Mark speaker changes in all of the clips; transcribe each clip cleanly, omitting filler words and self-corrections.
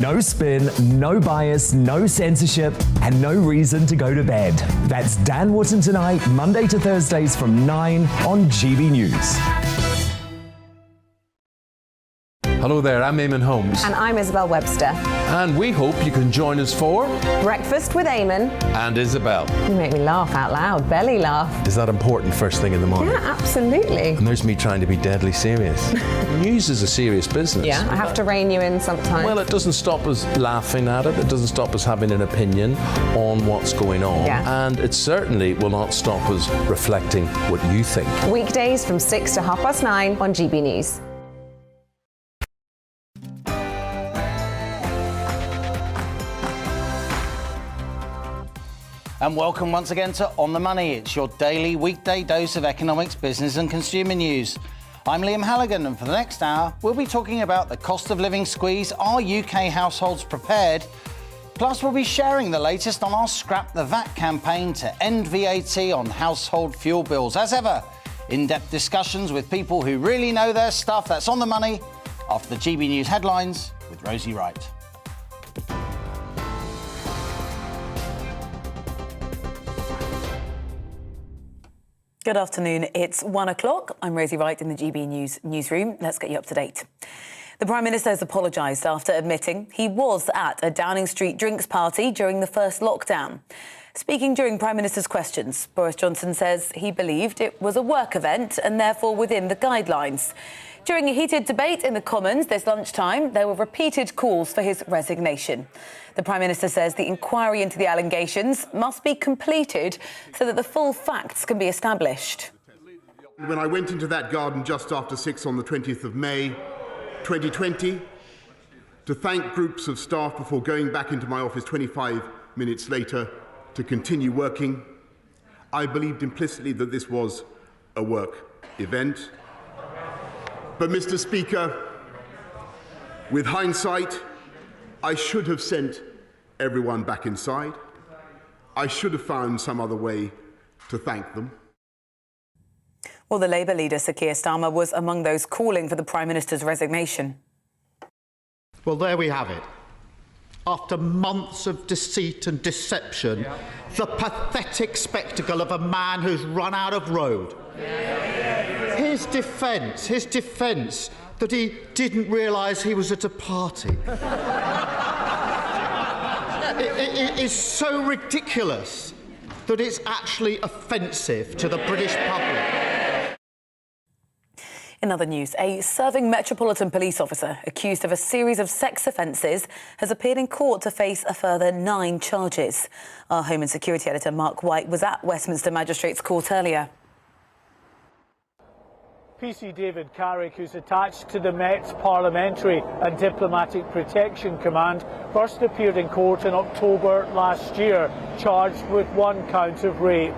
Speaker 1: No spin, no bias, no censorship, and no reason to go to bed. That's Dan Wootton Tonight, Monday to Thursdays from 9 on GB News.
Speaker 2: Hello there, I'm Eamon Holmes.
Speaker 3: And I'm Isabel Webster.
Speaker 2: And we hope you can join us for
Speaker 3: Breakfast with Eamon.
Speaker 2: And Isabel.
Speaker 3: You make me laugh out loud, belly laugh.
Speaker 2: Is that important first thing in the morning?
Speaker 3: Yeah, absolutely.
Speaker 2: And there's me trying to be deadly serious. News is a serious business.
Speaker 3: Yeah, I have to rein you in sometimes.
Speaker 2: Well, it doesn't stop us laughing at it. It doesn't stop us having an opinion on what's going on.
Speaker 3: Yeah.
Speaker 2: And it certainly will not stop us reflecting what you think.
Speaker 3: Weekdays from 6 to 9:30 on GB News.
Speaker 4: And welcome once again to On the Money. It's your daily weekday dose of economics, business and consumer news. I'm Liam Halligan, and for the next hour, we'll be talking about the cost of living squeeze. Are UK households prepared? Plus, we'll be sharing the latest on our Scrap the VAT campaign to end VAT on household fuel bills. As ever, in-depth discussions with people who really know their stuff. That's On the Money after the GB News headlines with Rosie Wright.
Speaker 5: Good afternoon. It's 1 o'clock. I'm Rosie Wright in the GB News newsroom. Let's get you up to date. The Prime Minister has apologised after admitting he was at a Downing Street drinks party during the first lockdown. Speaking during Prime Minister's questions, Boris Johnson says he believed it was a work event and therefore within the guidelines. During a heated debate in the Commons this lunchtime, there were repeated calls for his resignation. The Prime Minister says the inquiry into the allegations must be completed so that the full facts can be established.
Speaker 6: When I went into that garden just after 6 on the 20th of May 2020 to thank groups of staff before going back into my office 25 minutes later to continue working, I believed implicitly that this was a work event. But, Mr. Speaker, with hindsight, I should have sent everyone back inside. I should have found some other way to thank them.
Speaker 5: Well, the Labour leader, Sir Keir Starmer, was among those calling for the Prime Minister's resignation.
Speaker 7: Well, there we have it. After months of deceit and deception, the pathetic spectacle of a man who's run out of road. His defence that he didn't realise he was at a party. It is so ridiculous that it's actually offensive to the British public.
Speaker 5: In other news, a serving Metropolitan Police officer accused of a series of sex offences has appeared in court to face a further 9 charges. Our Home and Security editor Mark White was at Westminster Magistrates Court earlier.
Speaker 8: PC David Carrick, who's attached to the Met's Parliamentary and Diplomatic Protection Command, first appeared in court in October last year, charged with 1 count of rape.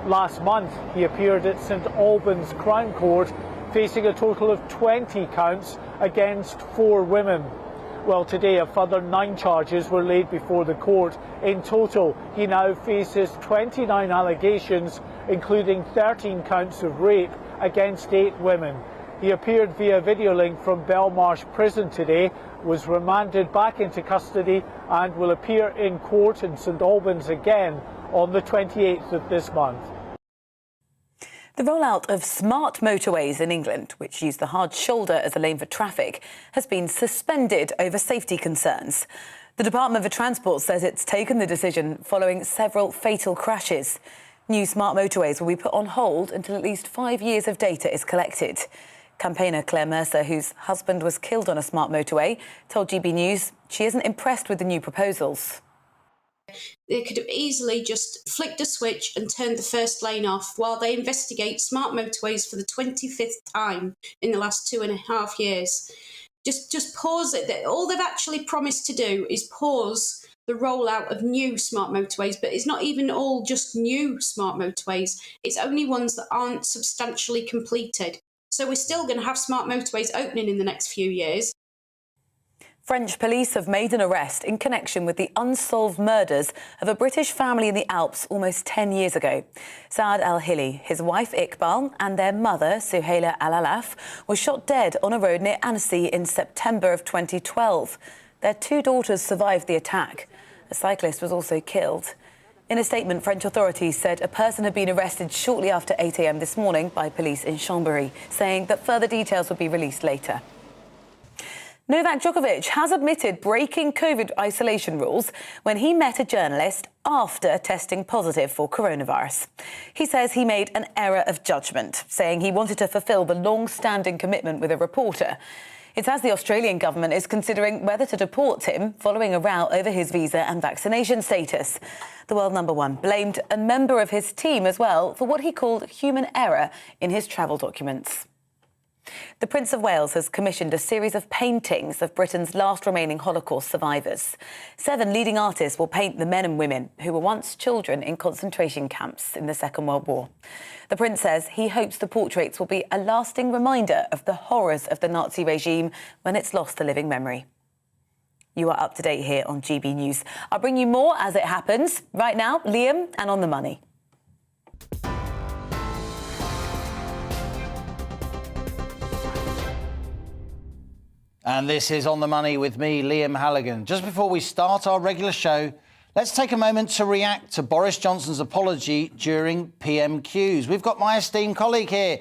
Speaker 8: Last month, he appeared at St Albans Crown Court, facing a total of 20 counts against 4 women. Well, today a further 9 charges were laid before the court. In total, he now faces 29 allegations, including 13 counts of rape against 8 women. He appeared via video link from Belmarsh Prison today, was remanded back into custody and will appear in court in St Albans again on the 28th of this month.
Speaker 5: The rollout of smart motorways in England, which use the hard shoulder as a lane for traffic, has been suspended over safety concerns. The Department for Transport says it's taken the decision following several fatal crashes. New smart motorways will be put on hold until at least 5 years of data is collected. Campaigner Claire Mercer, whose husband was killed on a smart motorway, told GB News she isn't impressed with the new proposals.
Speaker 9: They could have easily just flicked a switch and turned the first lane off while they investigate smart motorways for the 25th time in the last 2.5 years. Just pause it. All they've actually promised to do is pause the rollout of new smart motorways, but it's not even all just new smart motorways. It's only ones that aren't substantially completed. So we're still going to have smart motorways opening in the next few years.
Speaker 5: French police have made an arrest in connection with the unsolved murders of a British family in the Alps almost 10 years ago. Saad Al-Hili, his wife Iqbal and their mother Suhaila Al-Alaf were shot dead on a road near Annecy in September of 2012. Their 2 daughters survived the attack. A cyclist was also killed. In a statement, French authorities said a person had been arrested shortly after 8 a.m. this morning by police in Chambéry, saying that further details will be released later. Novak Djokovic has admitted breaking COVID isolation rules when he met a journalist after testing positive for coronavirus. He says he made an error of judgment, saying he wanted to fulfil the long-standing commitment with a reporter. It's as the Australian government is considering whether to deport him following a row over his visa and vaccination status. The world number one blamed a member of his team as well for what he called human error in his travel documents. The Prince of Wales has commissioned a series of paintings of Britain's last remaining Holocaust survivors. 7 leading artists will paint the men and women who were once children in concentration camps in the Second World War. The Prince says he hopes the portraits will be a lasting reminder of the horrors of the Nazi regime when it's lost to living memory. You are up to date here on GB News. I'll bring you more as it happens. Right now, Liam and On the Money.
Speaker 4: And this is On the Money with me, Liam Halligan. Just before we start our regular show, let's take a moment to react to Boris Johnson's apology during PMQs. We've got my esteemed colleague here,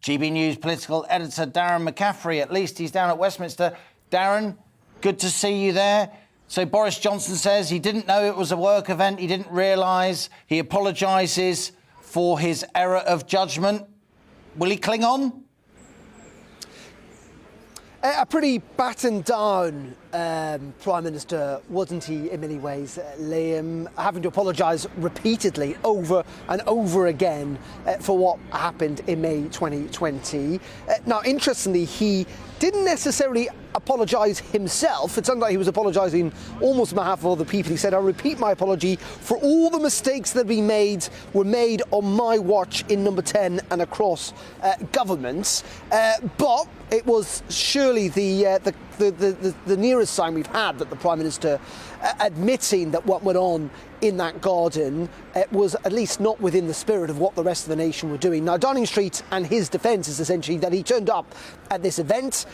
Speaker 4: GB News political editor Darren McCaffrey. At least he's down at Westminster. Darren, good to see you there. So Boris Johnson says he didn't know it was a work event. He didn't realise. He apologises for his error of judgment. Will he cling on?
Speaker 10: A pretty battened down Prime Minister, wasn't he, in many ways, Liam, having to apologise repeatedly over and over again for what happened in May 2020. Now, interestingly, he didn't necessarily apologise himself. It sounded like he was apologising almost on behalf of other people. He said, "I repeat my apology for all the mistakes that were made on my watch in Number 10 and across governments." But it was surely the nearest sign we've had that the Prime Minister admitting that what went on in that garden was at least not within the spirit of what the rest of the nation were doing. Now, Downing Street and his defence is essentially that he turned up at this event.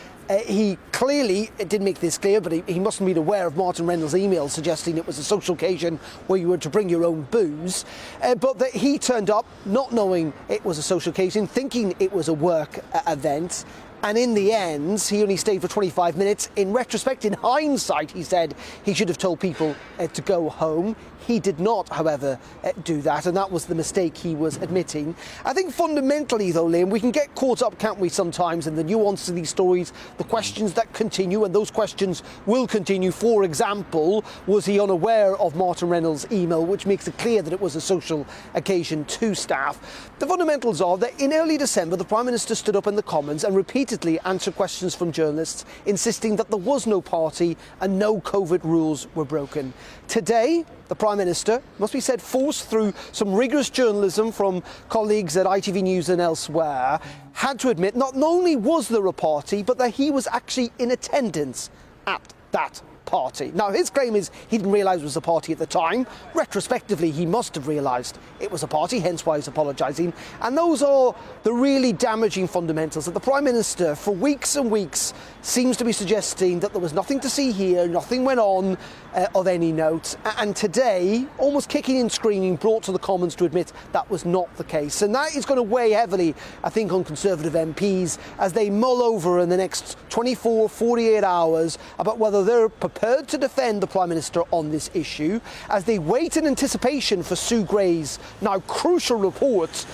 Speaker 10: He clearly didn't make this clear, but he mustn't have been aware of Martin Reynolds' email suggesting it was a social occasion where you were to bring your own booze. But that he turned up not knowing it was a social occasion, thinking it was a work event. And in the end, he only stayed for 25 minutes. In retrospect, in hindsight, he said he should have told people to go home. He did not, however, do that, and that was the mistake he was admitting. I think fundamentally, though, Liam, we can get caught up, can't we, sometimes, in the nuance of these stories, the questions that continue, and those questions will continue. For example, was he unaware of Martin Reynolds' email, which makes it clear that it was a social occasion to staff? The fundamentals are that in early December, the Prime Minister stood up in the Commons and repeatedly answered questions from journalists, insisting that there was no party and no COVID rules were broken. Today, the Prime Minister, must be said, forced through some rigorous journalism from colleagues at ITV News and elsewhere, had to admit not only was there a party, but that he was actually in attendance at that party. Now, his claim is he didn't realise it was a party at the time. Retrospectively, he must have realised it was a party, hence why he's apologising. And those are the really damaging fundamentals, that the Prime Minister, for weeks and weeks, seems to be suggesting that there was nothing to see here, nothing went on of any note. And today, almost kicking and screaming, brought to the Commons to admit that was not the case. And that is going to weigh heavily, I think, on Conservative MPs as they mull over in the next 24, 48 hours about whether they're prepared to defend the Prime Minister on this issue, as they wait in anticipation for Sue Gray's now crucial report.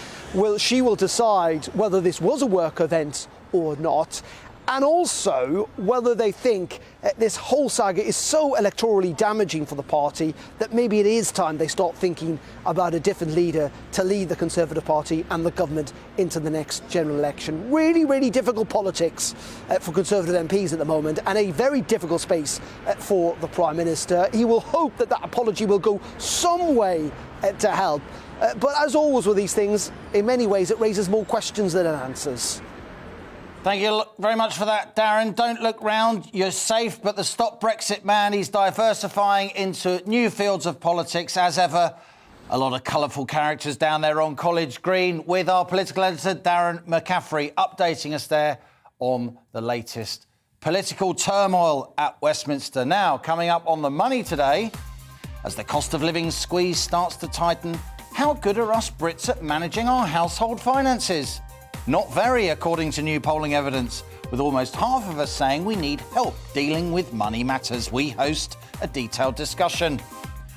Speaker 10: She will decide whether this was a work event or not, and also whether they think this whole saga is so electorally damaging for the party that maybe it is time they start thinking about a different leader to lead the Conservative Party and the government into the next general election. Really, really difficult politics for Conservative MPs at the moment, and a very difficult space for the Prime Minister. He will hope that that apology will go some way to help. But as always with these things, in many ways it raises more questions than it answers.
Speaker 4: Thank you very much for that, Darren. Don't look round, you're safe, but the Stop Brexit man, he's diversifying into new fields of politics as ever. A lot of colourful characters down there on College Green with our political editor, Darren McCaffrey, updating us there on the latest Political turmoil at Westminster. Now, coming up on The Money today, as the cost of living squeeze starts to tighten, how good are us Brits at managing our household finances? Not very, according to new polling evidence, with almost half of us saying we need help dealing with money matters. We host a detailed discussion.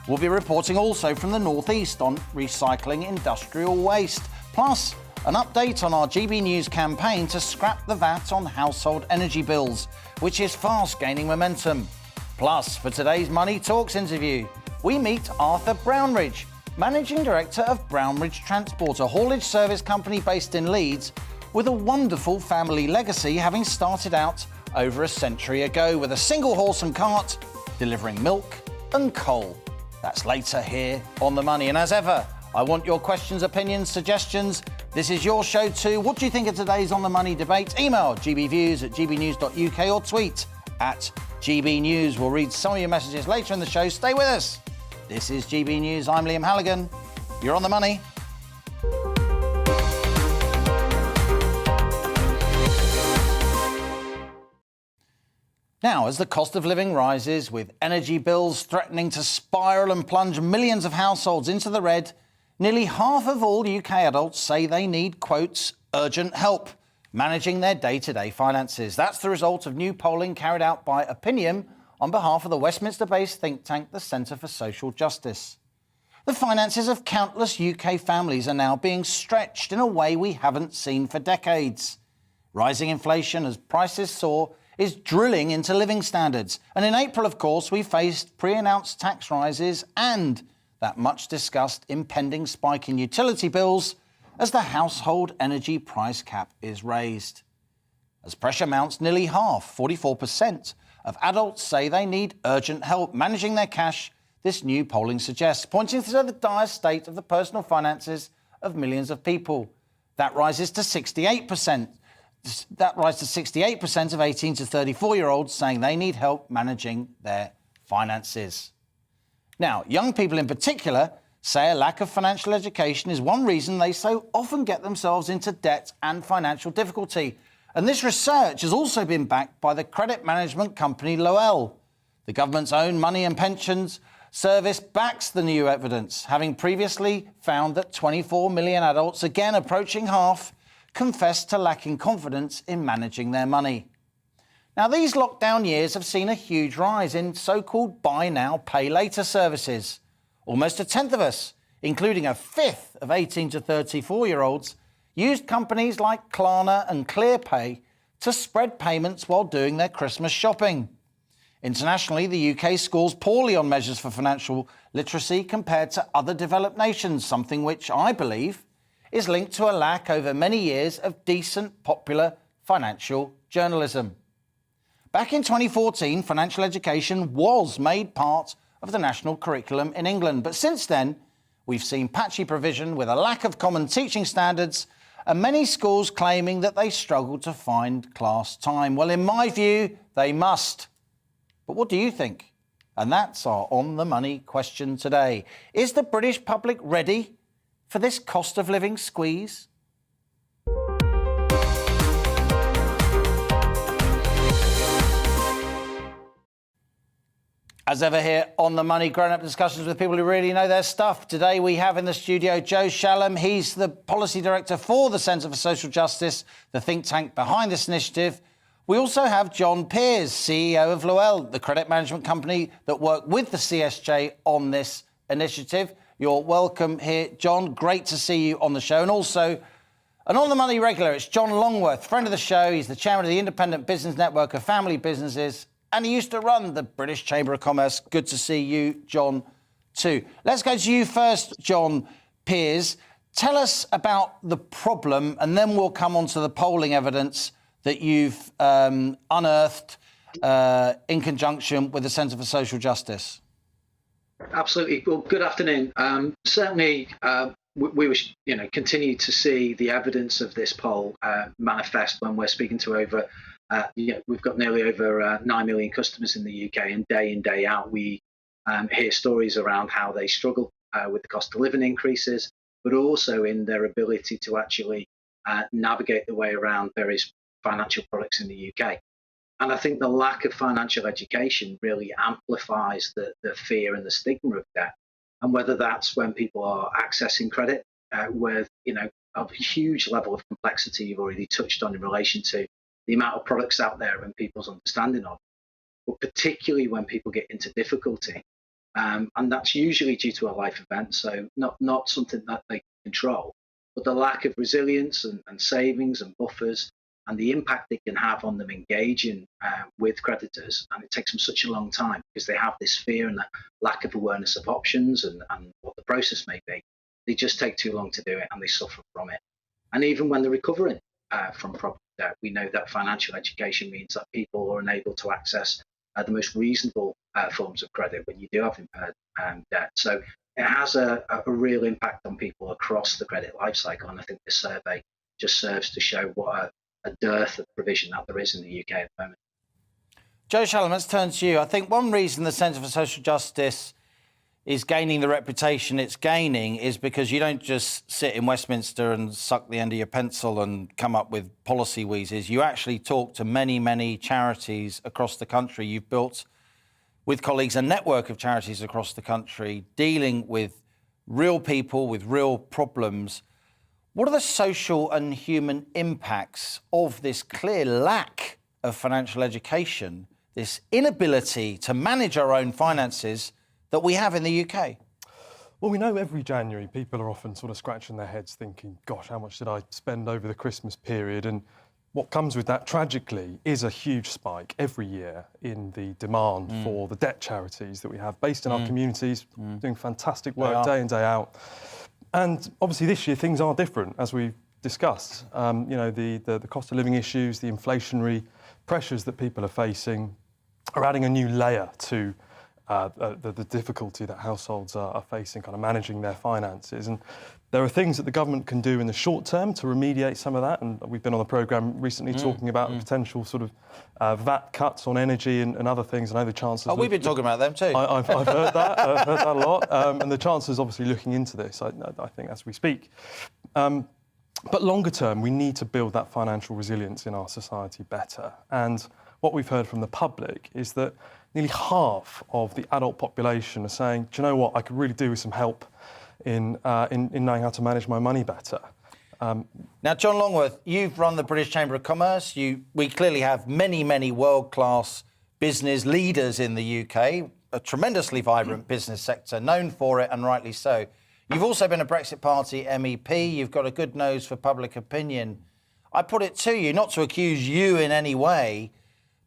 Speaker 4: We'll be reporting also from the North East on recycling industrial waste, plus an update on our GB News campaign to scrap the VAT on household energy bills, which is fast gaining momentum. Plus, for today's Money Talks interview, we meet Arthur Brownridge, Managing Director of Brownridge Transport, a haulage service company based in Leeds, with a wonderful family legacy, having started out over a century ago with a single horse and cart, delivering milk and coal. That's later here on The Money. And as ever, I want your questions, opinions, suggestions. This is your show too. What do you think of today's On The Money debate? Email gbviews@gbnews.uk or tweet @GBNews. We'll read some of your messages later in the show. Stay with us. This is GB News. I'm Liam Halligan. You're on The Money. Now, as the cost of living rises, with energy bills threatening to spiral and plunge millions of households into the red, nearly half of all UK adults say they need, quotes, urgent help managing their day-to-day finances. That's the result of new polling carried out by Opinion on behalf of the Westminster-based think tank, the Centre for Social Justice. The finances of countless UK families are now being stretched in a way we haven't seen for decades. Rising inflation as prices soar is drilling into living standards. And in April, of course, we faced pre-announced tax rises and that much-discussed impending spike in utility bills as the household energy price cap is raised. As pressure mounts, nearly half, 44%, of adults say they need urgent help managing their cash, this new polling suggests, pointing to the dire state of the personal finances of millions of people. That rises to 68%. That rises to 68% of 18 to 34-year-olds saying they need help managing their finances. Now, young people in particular say a lack of financial education is one reason they so often get themselves into debt and financial difficulty. And this research has also been backed by the credit management company Loel. The government's own money and pensions service backs the new evidence, having previously found that 24 million adults, again approaching half, confessed to lacking confidence in managing their money. Now, these lockdown years have seen a huge rise in so-called buy now, pay later services. Almost a tenth of us, including a fifth of 18 to 34-year-olds, used companies like Klarna and ClearPay to spread payments while doing their Christmas shopping. Internationally, the UK scores poorly on measures for financial literacy compared to other developed nations, something which I believe is linked to a lack over many years of decent, popular financial journalism. Back in 2014, financial education was made part of the national curriculum in England. But since then, we've seen patchy provision with a lack of common teaching standards and many schools claiming that they struggle to find class time. Well, in my view, they must. But what do you think? And that's our On the Money question today. Is the British public ready for this cost of living squeeze? As ever here on The Money, grown-up discussions with people who really know their stuff. Today we have in the studio Joe Shallam. He's the Policy Director for the Centre for Social Justice, the think tank behind this initiative. We also have John Peers, CEO of Loel, the credit management company that worked with the CSJ on this initiative. You're welcome here, John. Great to see you on the show. And also, an On the Money regular, it's John Longworth, friend of the show. He's the chairman of the Independent Business Network of Family Businesses, and he used to run the British Chamber of Commerce. Good to see you, John, too. Let's go to you first, John Peers. Tell us about the problem, and then we'll come on to the polling evidence that you've unearthed in conjunction with the Centre for Social Justice.
Speaker 11: Absolutely. Well, good afternoon. Certainly, we will, continue to see the evidence of this poll manifest when we're speaking to over, we've got nearly over 9 million customers in the UK, and day in, day out, we hear stories around how they struggle with the cost of living increases, but also in their ability to actually navigate the way around various financial products in the UK. And I think the lack of financial education really amplifies the fear and the stigma of debt. And whether that's when people are accessing credit with, a huge level of complexity you've already touched on in relation to the amount of products out there and people's understanding of, but particularly when people get into difficulty. And that's usually due to a life event, so not something that they can control. But the lack of resilience and savings and buffers and the impact it can have on them engaging with creditors. And it takes them such a long time because they have this fear and the lack of awareness of options and what the process may be. They just take too long to do it and they suffer from it. And even when they're recovering from property debt, we know that financial education means that people are unable to access the most reasonable forms of credit when you do have impaired debt. So it has a real impact on people across the credit life cycle. And I think this survey just serves to show what a dearth of provision that there is in the UK at the moment.
Speaker 4: Joe Shalom, let's turn to you. I think one reason the Centre for Social Justice is gaining the reputation it's gaining is because you don't just sit in Westminster and suck the end of your pencil and come up with policy wheezes. You actually talk to many, many charities across the country. You've built, with colleagues, a network of charities across the country dealing with real people with real problems. What are the social and human impacts of this clear lack of financial education, this inability to manage our own finances that we have in the UK?
Speaker 12: Well, we know every January people are often sort of scratching their heads thinking, gosh, how much did I spend over the Christmas period? And what comes with that, tragically, is a huge spike every year in the demand for the debt charities that we have based in our communities, doing fantastic work day in, day out. And obviously this year things are different, as we've discussed. The cost of living issues, the inflationary pressures that people are facing are adding a new layer to the difficulty that households are facing, kind of managing their finances. And there are things that the government can do in the short term to remediate some of that. And we've been on the programme recently talking about the potential sort of VAT cuts on energy and other things. I know the Chancellor's...
Speaker 4: Oh, we've been talking about them too.
Speaker 12: I've heard that. I've heard that a lot. And the Chancellor's obviously looking into this, I think, as we speak. But longer term, we need to build that financial resilience in our society better. And what we've heard from the public is that nearly half of the adult population are saying, do you know what, I could really do with some help in knowing how to manage my money better.
Speaker 4: Now, John Longworth, you've run the British Chamber of Commerce. We clearly have many, many world-class business leaders in the UK, a tremendously vibrant business sector, known for it, and rightly so. You've also been a Brexit Party MEP. You've got a good nose for public opinion. I put it to you, not to accuse you in any way,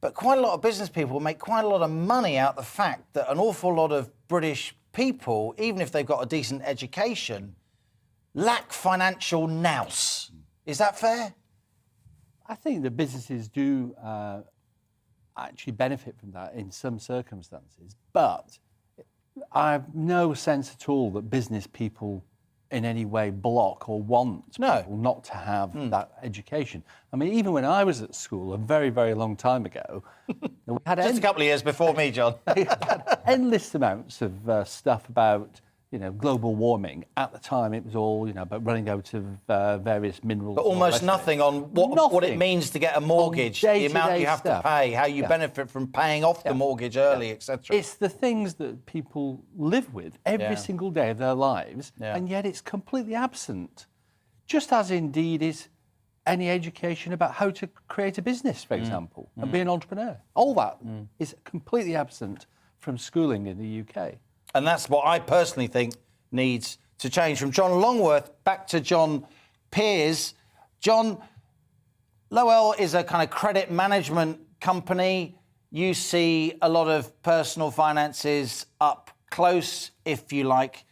Speaker 4: but quite a lot of business people make quite a lot of money out of the fact that an awful lot of British people, even if they've got a decent education, lack financial nous. Is that fair?
Speaker 13: I think the businesses do actually benefit from that in some circumstances, but I have no sense at all that business people in any way block or want people not to have that education. I mean, even when I was at school a very, very long time ago, we had
Speaker 4: just a couple of years before me, John.
Speaker 13: We had endless amounts of stuff about, global warming. At the time, it was all, about running out of various minerals.
Speaker 4: But almost nothing on what it means to get a mortgage, the amount you have to pay, how you benefit from paying off the mortgage early, etc.
Speaker 13: It's the things that people live with every single day of their lives, and yet it's completely absent. Just as indeed is any education about how to create a business, for example, and be an entrepreneur. All that is completely absent from schooling in the UK.
Speaker 4: And that's what I personally think needs to change. From John Longworth back to John Peers. John, Lowell is a kind of credit management company. You see a lot of personal finances up close, if you like.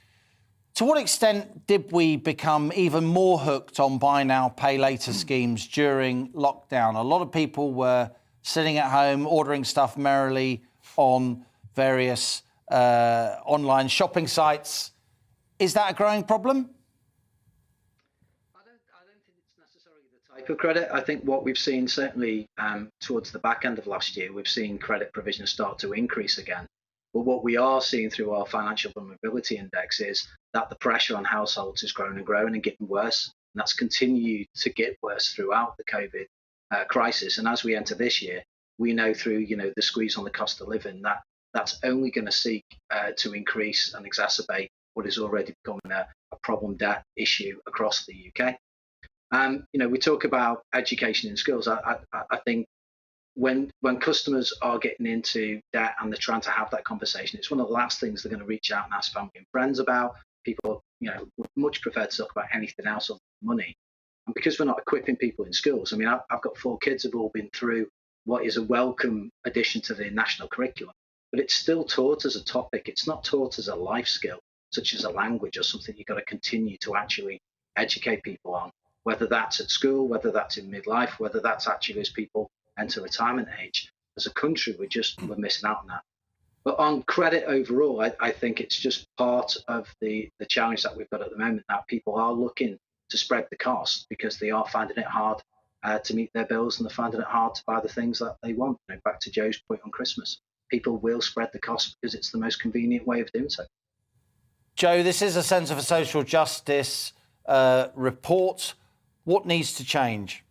Speaker 4: To what extent did we become even more hooked on buy now, pay later schemes during lockdown? A lot of people were sitting at home, ordering stuff merrily on various online shopping sites. Is that a growing problem?
Speaker 11: I don't think it's necessarily the type of credit. I think what we've seen certainly towards the back end of last year, we've seen credit provision start to increase again. But what we are seeing through our financial vulnerability index is that the pressure on households is growing and growing and getting worse. And that's continued to get worse throughout the COVID crisis. And as we enter this year, we know through, the squeeze on the cost of living, that's only going to seek to increase and exacerbate what is already becoming a problem debt issue across the UK. We talk about education in schools. I think when customers are getting into debt and they're trying to have that conversation, it's one of the last things they're going to reach out and ask family and friends about. People, would much prefer to talk about anything else other than money. And because we're not equipping people in schools, I mean, I've got 4 kids who've all been through what is a welcome addition to the national curriculum, but it's still taught as a topic. It's not taught as a life skill, such as a language or something you've got to continue to actually educate people on, whether that's at school, whether that's in midlife, whether that's actually as people enter retirement age. As a country, we're missing out on that. But on credit overall, I think it's just part of the challenge that we've got at the moment, that people are looking to spread the cost because they are finding it hard to meet their bills, and they're finding it hard to buy the things that they want. Back to Joe's point on Christmas, people will spread the cost because it's the most convenient way of doing so.
Speaker 4: Joe, this is a Centre for Social Justice report. What needs to change?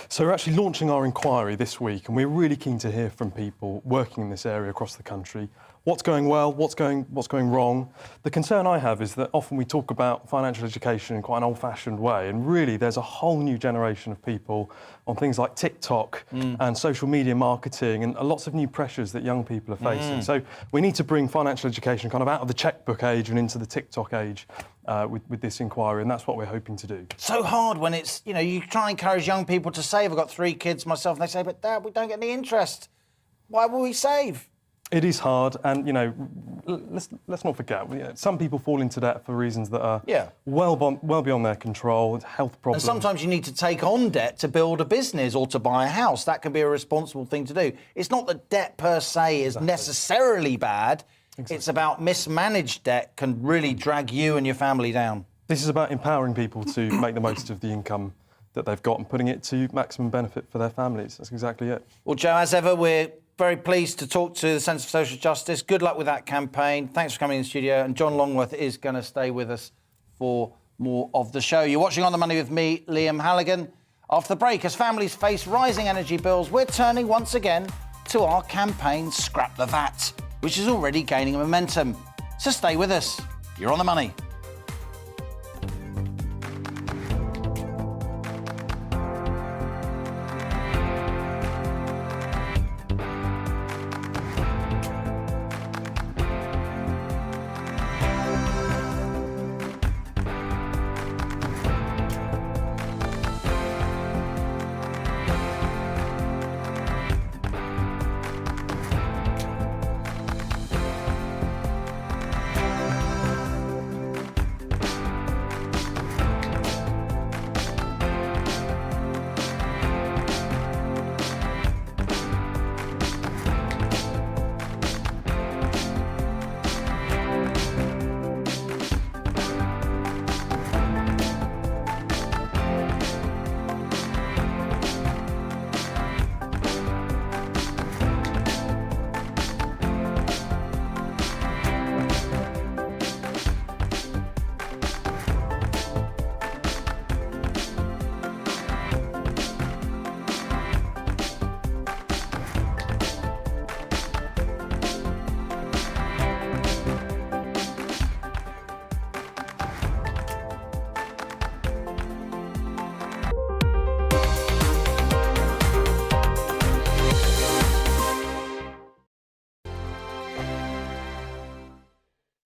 Speaker 12: So we're actually launching our inquiry this week, and we're really keen to hear from people working in this area across the country. What's going well? What's going wrong? The concern I have is that often we talk about financial education in quite an old-fashioned way, and really there's a whole new generation of people on things like TikTok and social media marketing, and lots of new pressures that young people are facing. So we need to bring financial education kind of out of the checkbook age and into the TikTok age with this inquiry, and that's what we're hoping to do.
Speaker 4: So hard when it's, you try and encourage young people to save. I've got 3 kids myself, and they say, but Dad, we don't get any interest. Why will we save?
Speaker 12: It is hard, and let's not forget, some people fall into debt for reasons that are well beyond their control. It's health problems.
Speaker 4: And sometimes you need to take on debt to build a business or to buy a house. That can be a responsible thing to do. It's not that debt per se is necessarily bad. Exactly. It's about mismanaged debt can really drag you and your family down.
Speaker 12: This is about empowering people to make the most of the income that they've got and putting it to maximum benefit for their families. That's exactly it.
Speaker 4: Well, Joe, as ever, we're very pleased to talk to the Centre for Social Justice. Good luck with that campaign. Thanks for coming in the studio. And John Longworth is going to stay with us for more of the show. You're watching On the Money with me, Liam Halligan. After the break, as families face rising energy bills, we're turning once again to our campaign Scrap the VAT, which is already gaining momentum. So stay with us. You're on the money.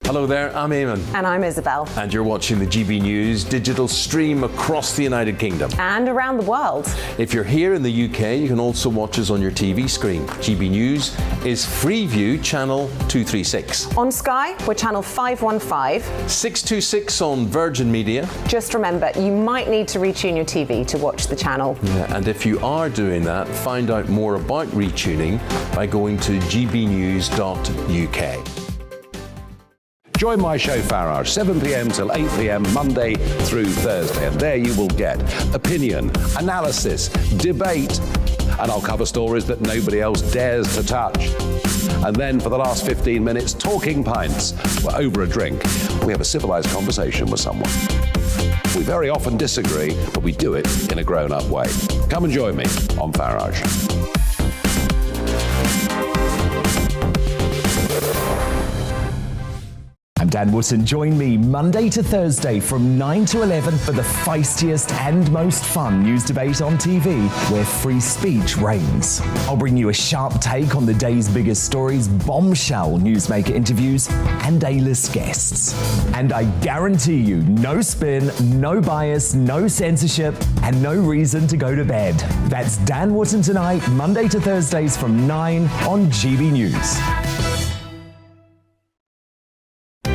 Speaker 2: Hello there, I'm Eamon.
Speaker 3: And I'm Isabel.
Speaker 2: And you're watching the GB News digital stream across the United Kingdom.
Speaker 3: And around the world.
Speaker 2: If you're here in the UK, you can also watch us on your TV screen. GB News is Freeview channel 236.
Speaker 3: On Sky, we're channel 515.
Speaker 2: 626 on Virgin Media.
Speaker 3: Just remember, you might need to retune your TV to watch the channel.
Speaker 2: Yeah, and if you are doing that, find out more about retuning by going to gbnews.uk.
Speaker 14: Join my show Farage, 7 p.m. till 8 p.m. Monday through Thursday. And there you will get opinion, analysis, debate, and I'll cover stories that nobody else dares to touch. And then for the last 15 minutes, talking pints. We're over a drink. We have a civilized conversation with someone. We very often disagree, but we do it in a grown-up way. Come and join me on Farage.
Speaker 1: I'm Dan Wootton. Join me Monday to Thursday from 9 to 11 for the feistiest and most fun news debate on TV, where free speech reigns. I'll bring you a sharp take on the day's biggest stories, bombshell newsmaker interviews, and A-list guests. And I guarantee you, no spin, no bias, no censorship, and no reason to go to bed. That's Dan Wootton Tonight, Monday to Thursdays from 9 on GB News.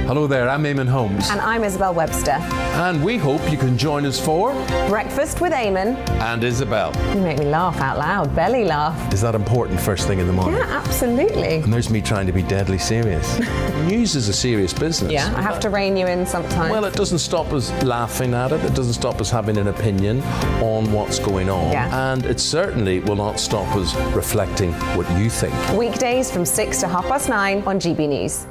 Speaker 2: Hello there, I'm Eamon Holmes.
Speaker 3: And I'm Isabel Webster.
Speaker 2: And we hope you can join us for
Speaker 3: Breakfast with Eamon
Speaker 2: and Isabel.
Speaker 3: You make me laugh out loud, belly laugh.
Speaker 2: Is that important first thing in the morning?
Speaker 3: Yeah, absolutely.
Speaker 2: And there's me trying to be deadly serious. News is a serious business.
Speaker 3: Yeah, I have to rein you in sometimes.
Speaker 2: Well, it doesn't stop us laughing at it. It doesn't stop us having an opinion on what's going on.
Speaker 3: Yeah.
Speaker 2: And it certainly will not stop us reflecting what you think.
Speaker 3: Weekdays from 6 to 9:30 on GB News.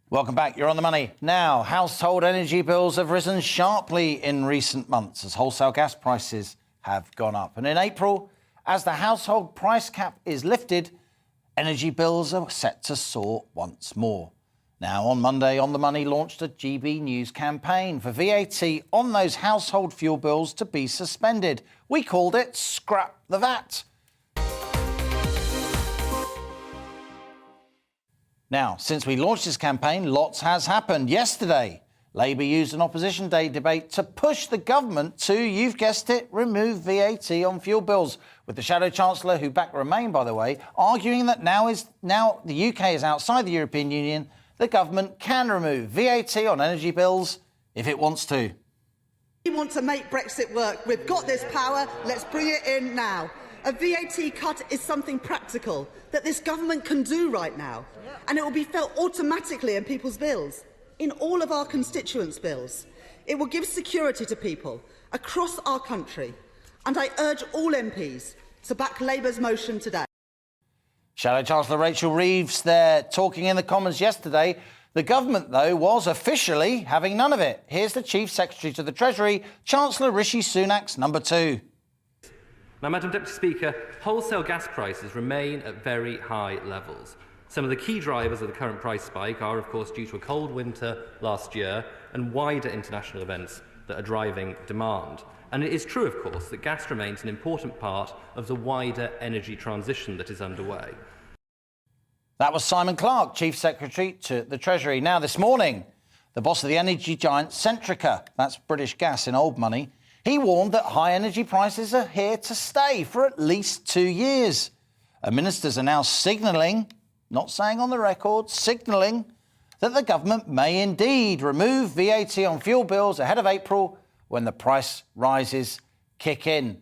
Speaker 4: Welcome back. You're on the money. Now, household energy bills have risen sharply in recent months as wholesale gas prices have gone up. And in April, as the household price cap is lifted, energy bills are set to soar once more. Now, on Monday, On the Money launched a GB News campaign for VAT on those household fuel bills to be suspended. We called it Scrap the VAT. Now, since we launched this campaign, lots has happened. Yesterday, Labour used an Opposition Day debate to push the government to, you've guessed it, remove VAT on fuel bills, with the Shadow Chancellor, who backed Remain, by the way, arguing that now the UK is outside the European Union, the government can remove VAT on energy bills if it wants to.
Speaker 15: We want to make Brexit work. We've got this power. Let's bring it in now. A VAT cut is something practical that this government can do right now, and it will be felt automatically in people's bills, in all of our constituents' bills. It will give security to people across our country, and I urge all MPs to back Labour's motion today.
Speaker 4: Shadow Chancellor Rachel Reeves there talking in the Commons yesterday. The government, though, was officially having none of it. Here's the Chief Secretary to the Treasury, Chancellor Rishi Sunak's number 2.
Speaker 16: Now, Madam Deputy Speaker, wholesale gas prices remain at very high levels. Some of the key drivers of the current price spike are, of course, due to a cold winter last year and wider international events that are driving demand. And it is true, of course, that gas remains an important part of the wider energy transition that is underway.
Speaker 4: That was Simon Clarke, Chief Secretary to the Treasury. Now, this morning, the boss of the energy giant Centrica, that's British Gas in old money, he warned that high energy prices are here to stay for at least 2 years. And ministers are now signalling, not saying on the record, signalling that the government may indeed remove VAT on fuel bills ahead of April when the price rises kick in.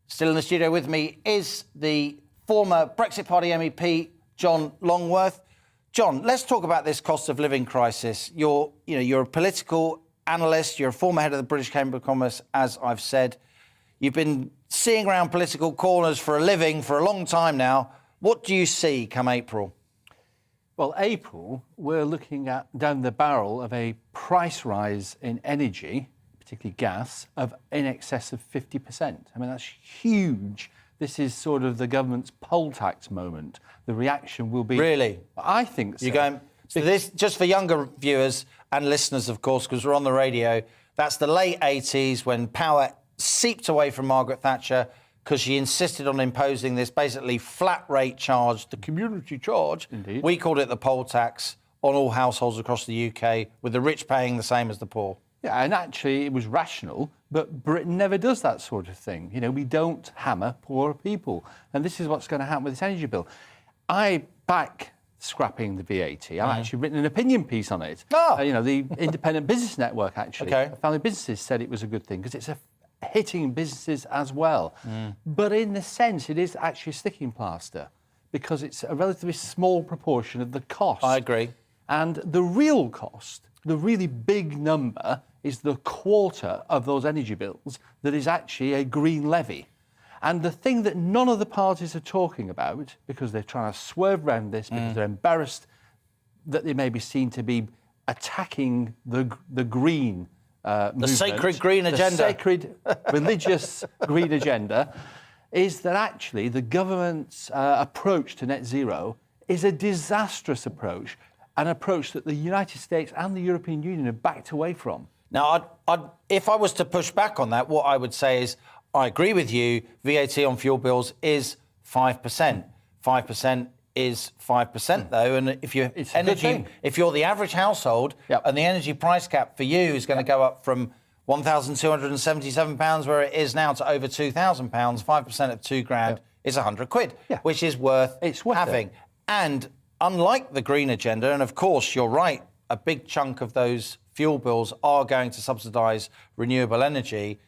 Speaker 4: Still in the studio with me is the former Brexit Party MEP, John Longworth. John, let's talk about this cost of living crisis. You're a political analyst, you're a former head of the British Chamber of Commerce, as I've said. You've been seeing around political corners for a living for a long time now. What do you see come April?
Speaker 13: Well, April, we're looking at down the barrel of a price rise in energy, particularly gas, of in excess of 50%. I mean, that's huge. This is sort of the government's poll tax moment. The reaction will be...
Speaker 4: Really?
Speaker 13: I think so.
Speaker 4: You're going... So this, just for younger viewers and listeners, of course, because we're on the radio, that's the late 80s when power seeped away from Margaret Thatcher because she insisted on imposing this basically flat rate charge, the community charge.
Speaker 13: Indeed.
Speaker 4: We called it the poll tax on all households across the UK, with the rich paying the same as the poor.
Speaker 13: Yeah, and actually it was rational, but Britain never does that sort of thing. You know, we don't hammer poor people. And this is what's going to happen with this energy bill. I back scrapping the VAT. I've actually written an opinion piece on it. The Independent Business Network, actually. Family Businesses said it was a good thing because it's hitting businesses as well. But in the sense, it is actually a sticking plaster because it's a relatively small proportion of the cost.
Speaker 4: I agree.
Speaker 13: And the real cost, the really big number, is the quarter of those energy bills that is actually a green levy. And the thing that none of the parties are talking about, because they're trying to swerve around this, because they're embarrassed that they may be seen to be attacking the green movement,
Speaker 4: sacred green agenda.
Speaker 13: The sacred religious green agenda. is that actually the government's approach to net zero is a disastrous approach, an approach that the United States and the European Union have backed away from.
Speaker 4: Now, if I was to push back on that, what I would say is I agree with you, VAT on fuel bills is 5%. 5% is 5% though, and if you're if you're the average household and the energy price cap for you is going to go up from £1,277 where it is now to over £2,000, 5% of £2,000 is £100, which is worth having. And unlike the green agenda, and of course you're right, a big chunk of those fuel bills are going to subsidise renewable energy.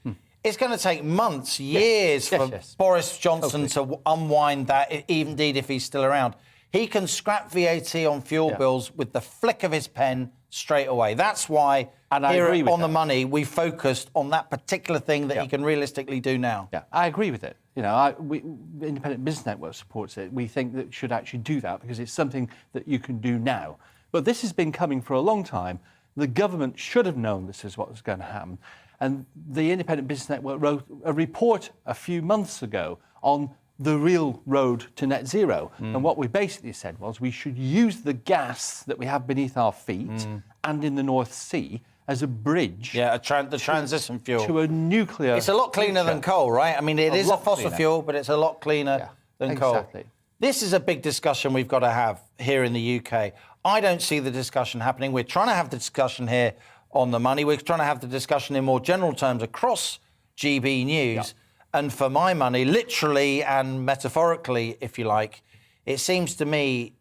Speaker 4: It's going to take months, years for Boris Johnson to unwind that, indeed if he's still around. He can scrap VAT on fuel bills with the flick of his pen straight away. That's why here on The Money we focused on that particular thing that he can realistically do now.
Speaker 13: Yeah, I agree with it. You know, the Independent Business Network supports it. We think that it should actually do that because it's something that you can do now. But this has been coming for a long time. The government should have known this is what was going to happen. And the Independent Business Network wrote a report a few months ago on the real road to net zero. And what we basically said was we should use the gas that we have beneath our feet and in the North Sea as a bridge.
Speaker 4: Yeah, the transition fuel.
Speaker 13: To a nuclear...
Speaker 4: It's a lot cleaner than coal, right? I mean, it is a fossil fuel, but it's a lot cleaner than coal.
Speaker 13: Exactly.
Speaker 4: This is a big discussion we've got to have here in the UK. I don't see the discussion happening. We're trying to have the discussion here on The Money. We're trying to have the discussion in more general terms across GB News. And for my money, literally and metaphorically, if you like, it seems to me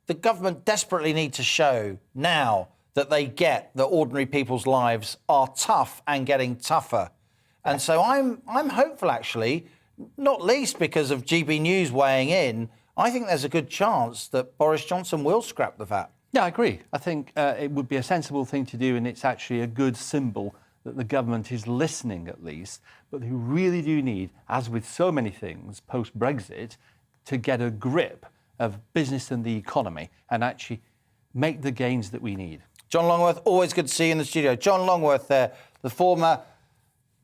Speaker 4: the government desperately need to show now that they get that ordinary people's lives are tough and getting tougher. And so I'm hopeful, actually, not least because of GB News weighing in. I think there's a good chance that Boris Johnson will scrap the VAT.
Speaker 13: Yeah, I agree. I think it would be a sensible thing to do, and it's actually a good symbol that the government is listening, at least. But who really do need, as with so many things post-Brexit, to get a grip of business and the economy and actually make the gains that we need.
Speaker 4: John Longworth, always good to see you in the studio. John Longworth there, the former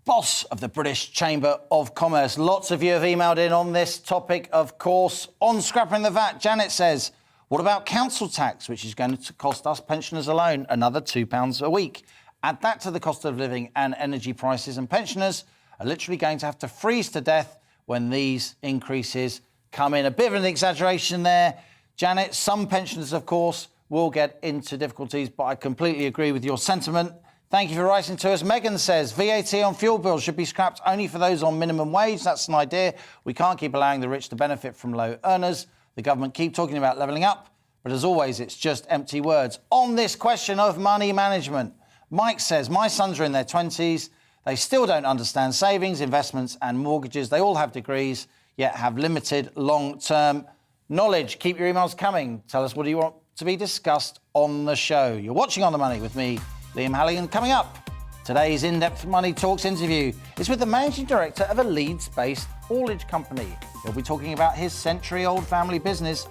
Speaker 4: boss of the British Chamber of Commerce. Lots of you have emailed in on this topic, of course. On scrapping the VAT, Janet says, what about council tax, which is going to cost us pensioners alone another £2 a week? Add that to the cost of living and energy prices, and pensioners are literally going to have to freeze to death when these increases come in. A bit of an exaggeration there, Janet. Some pensioners, of course, will get into difficulties, but I completely agree with your sentiment. Thank you for writing to us. Megan says, VAT on fuel bills should be scrapped only for those on minimum wage. That's an idea. We can't keep allowing the rich to benefit from low earners. The government keep talking about levelling up, but as always, it's just empty words. On this question of money management, Mike says, my sons are in their 20s. They still don't understand savings, investments and mortgages. They all have degrees, yet have limited long-term knowledge. Keep your emails coming. Tell us what do you want to be discussed on the show. You're watching On The Money with me, Liam Halligan. Coming up, today's In-Depth Money Talks interview is with the managing director of a Leeds-based haulage company. He'll be talking about his century-old family business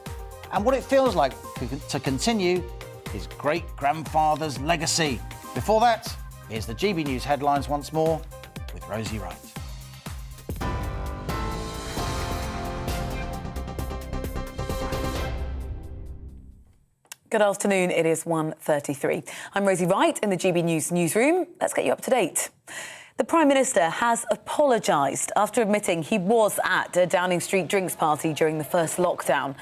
Speaker 4: and what it feels like to continue his great-grandfather's legacy. Before that, here's the GB News headlines once more with Rosie Wright.
Speaker 5: Good afternoon, it is 1:33. I'm Rosie Wright in the GB News newsroom. Let's get you up to date. The Prime Minister has apologised after admitting he was at a Downing Street drinks party during the first lockdown.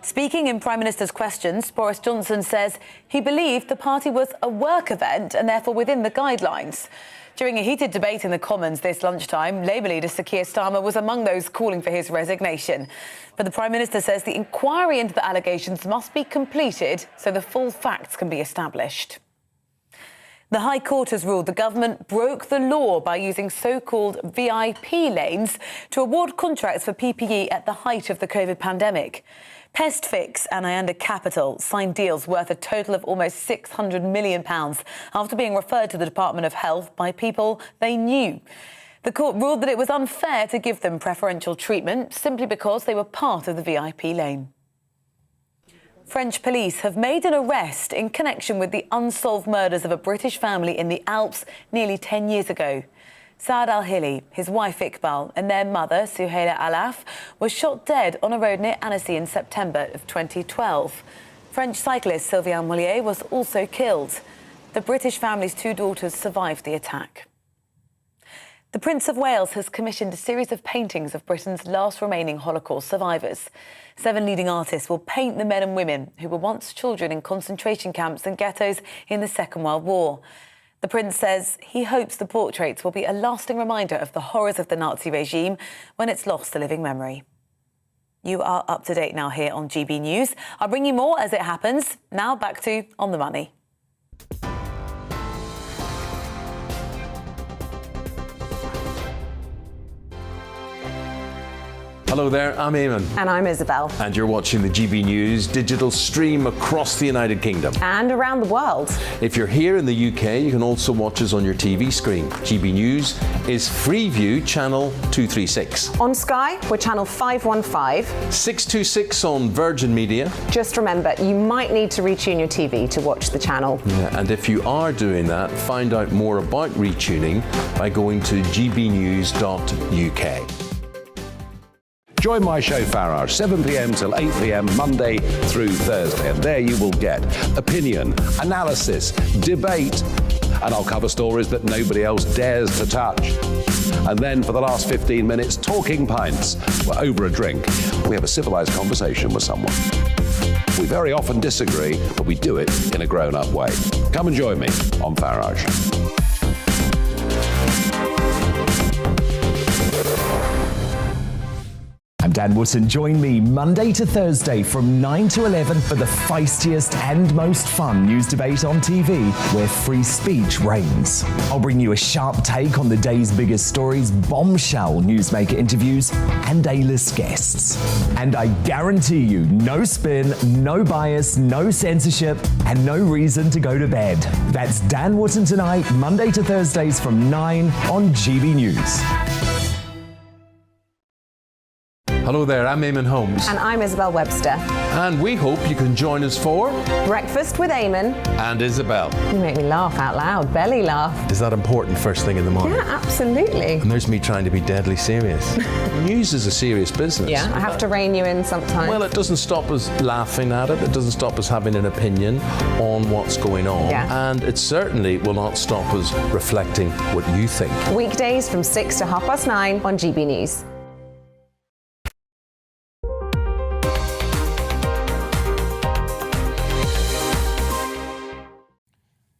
Speaker 5: Speaking in Prime Minister's questions, Boris Johnson says he believed the party was a work event and therefore within the guidelines. During a heated debate in the Commons this lunchtime, Labour leader Sir Keir Starmer was among those calling for his resignation. But the Prime Minister says the inquiry into the allegations must be completed so the full facts can be established. The High Court has ruled the government broke the law by using so-called VIP lanes to award contracts for PPE at the height of the COVID pandemic. Pestfix and Ianda Capital signed deals worth a total of almost £600 million after being referred to the Department of Health by people they knew. The court ruled that it was unfair to give them preferential treatment simply because they were part of the VIP lane. French police have made an arrest in connection with the unsolved murders of a British family in the Alps nearly 10 years ago. Saad Al-Hili, his wife Iqbal and their mother Suhaila Alaf were shot dead on a road near Annecy in September of 2012. French cyclist Sylvain Mollier was also killed. The British family's 2 daughters survived the attack. The Prince of Wales has commissioned a series of paintings of Britain's last remaining Holocaust survivors. 7 leading artists will paint the men and women who were once children in concentration camps and ghettos in the Second World War. The Prince says he hopes the portraits will be a lasting reminder of the horrors of the Nazi regime when it's lost a living memory. You are up to date now here on GB News. I'll bring you more as it happens. Now back to On the Money.
Speaker 2: Hello there, I'm Eamon.
Speaker 3: And I'm Isabel.
Speaker 2: And you're watching the GB News digital stream across the United Kingdom.
Speaker 3: And around the world.
Speaker 2: If you're here in the UK, you can also watch us on your TV screen. GB News is Freeview channel 236.
Speaker 3: On Sky, we're channel 515.
Speaker 2: 626 on Virgin Media.
Speaker 3: Just remember, you might need to retune your TV to watch the channel.
Speaker 2: Yeah, and if you are doing that, find out more about retuning by going to gbnews.uk.
Speaker 14: Join my show Farage, 7 p.m. till 8 p.m. Monday through Thursday. And there you will get opinion, analysis, debate, and I'll cover stories that nobody else dares to touch. And then for the last 15 minutes, talking pints. We're over a drink. We have a civilized conversation with someone. We very often disagree, but we do it in a grown-up way. Come and join me on Farage.
Speaker 1: I'm Dan Wootton. Join me Monday to Thursday from 9 to 11 for the feistiest and most fun news debate on TV, where free speech reigns. I'll bring you a sharp take on the day's biggest stories, bombshell newsmaker interviews, and A-list guests. And I guarantee you, no spin, no bias, no censorship, and no reason to go to bed. That's Dan Wootton tonight, Monday to Thursdays from 9 on GB News.
Speaker 2: Hello there, I'm Eamon Holmes.
Speaker 3: And I'm Isabel Webster.
Speaker 2: And we hope you can join us for
Speaker 3: Breakfast with Eamon.
Speaker 2: And Isabel.
Speaker 3: You make me laugh out loud, belly laugh.
Speaker 2: Is that important first thing in the morning?
Speaker 3: Yeah, absolutely.
Speaker 2: And there's me trying to be deadly serious. News is a serious business.
Speaker 3: Yeah, I have to rein you in sometimes.
Speaker 2: Well, it doesn't stop us laughing at it. It doesn't stop us having an opinion on what's going on.
Speaker 3: Yeah.
Speaker 2: And it certainly will not stop us reflecting what you think.
Speaker 3: Weekdays from 6 to 9:30 on GB News.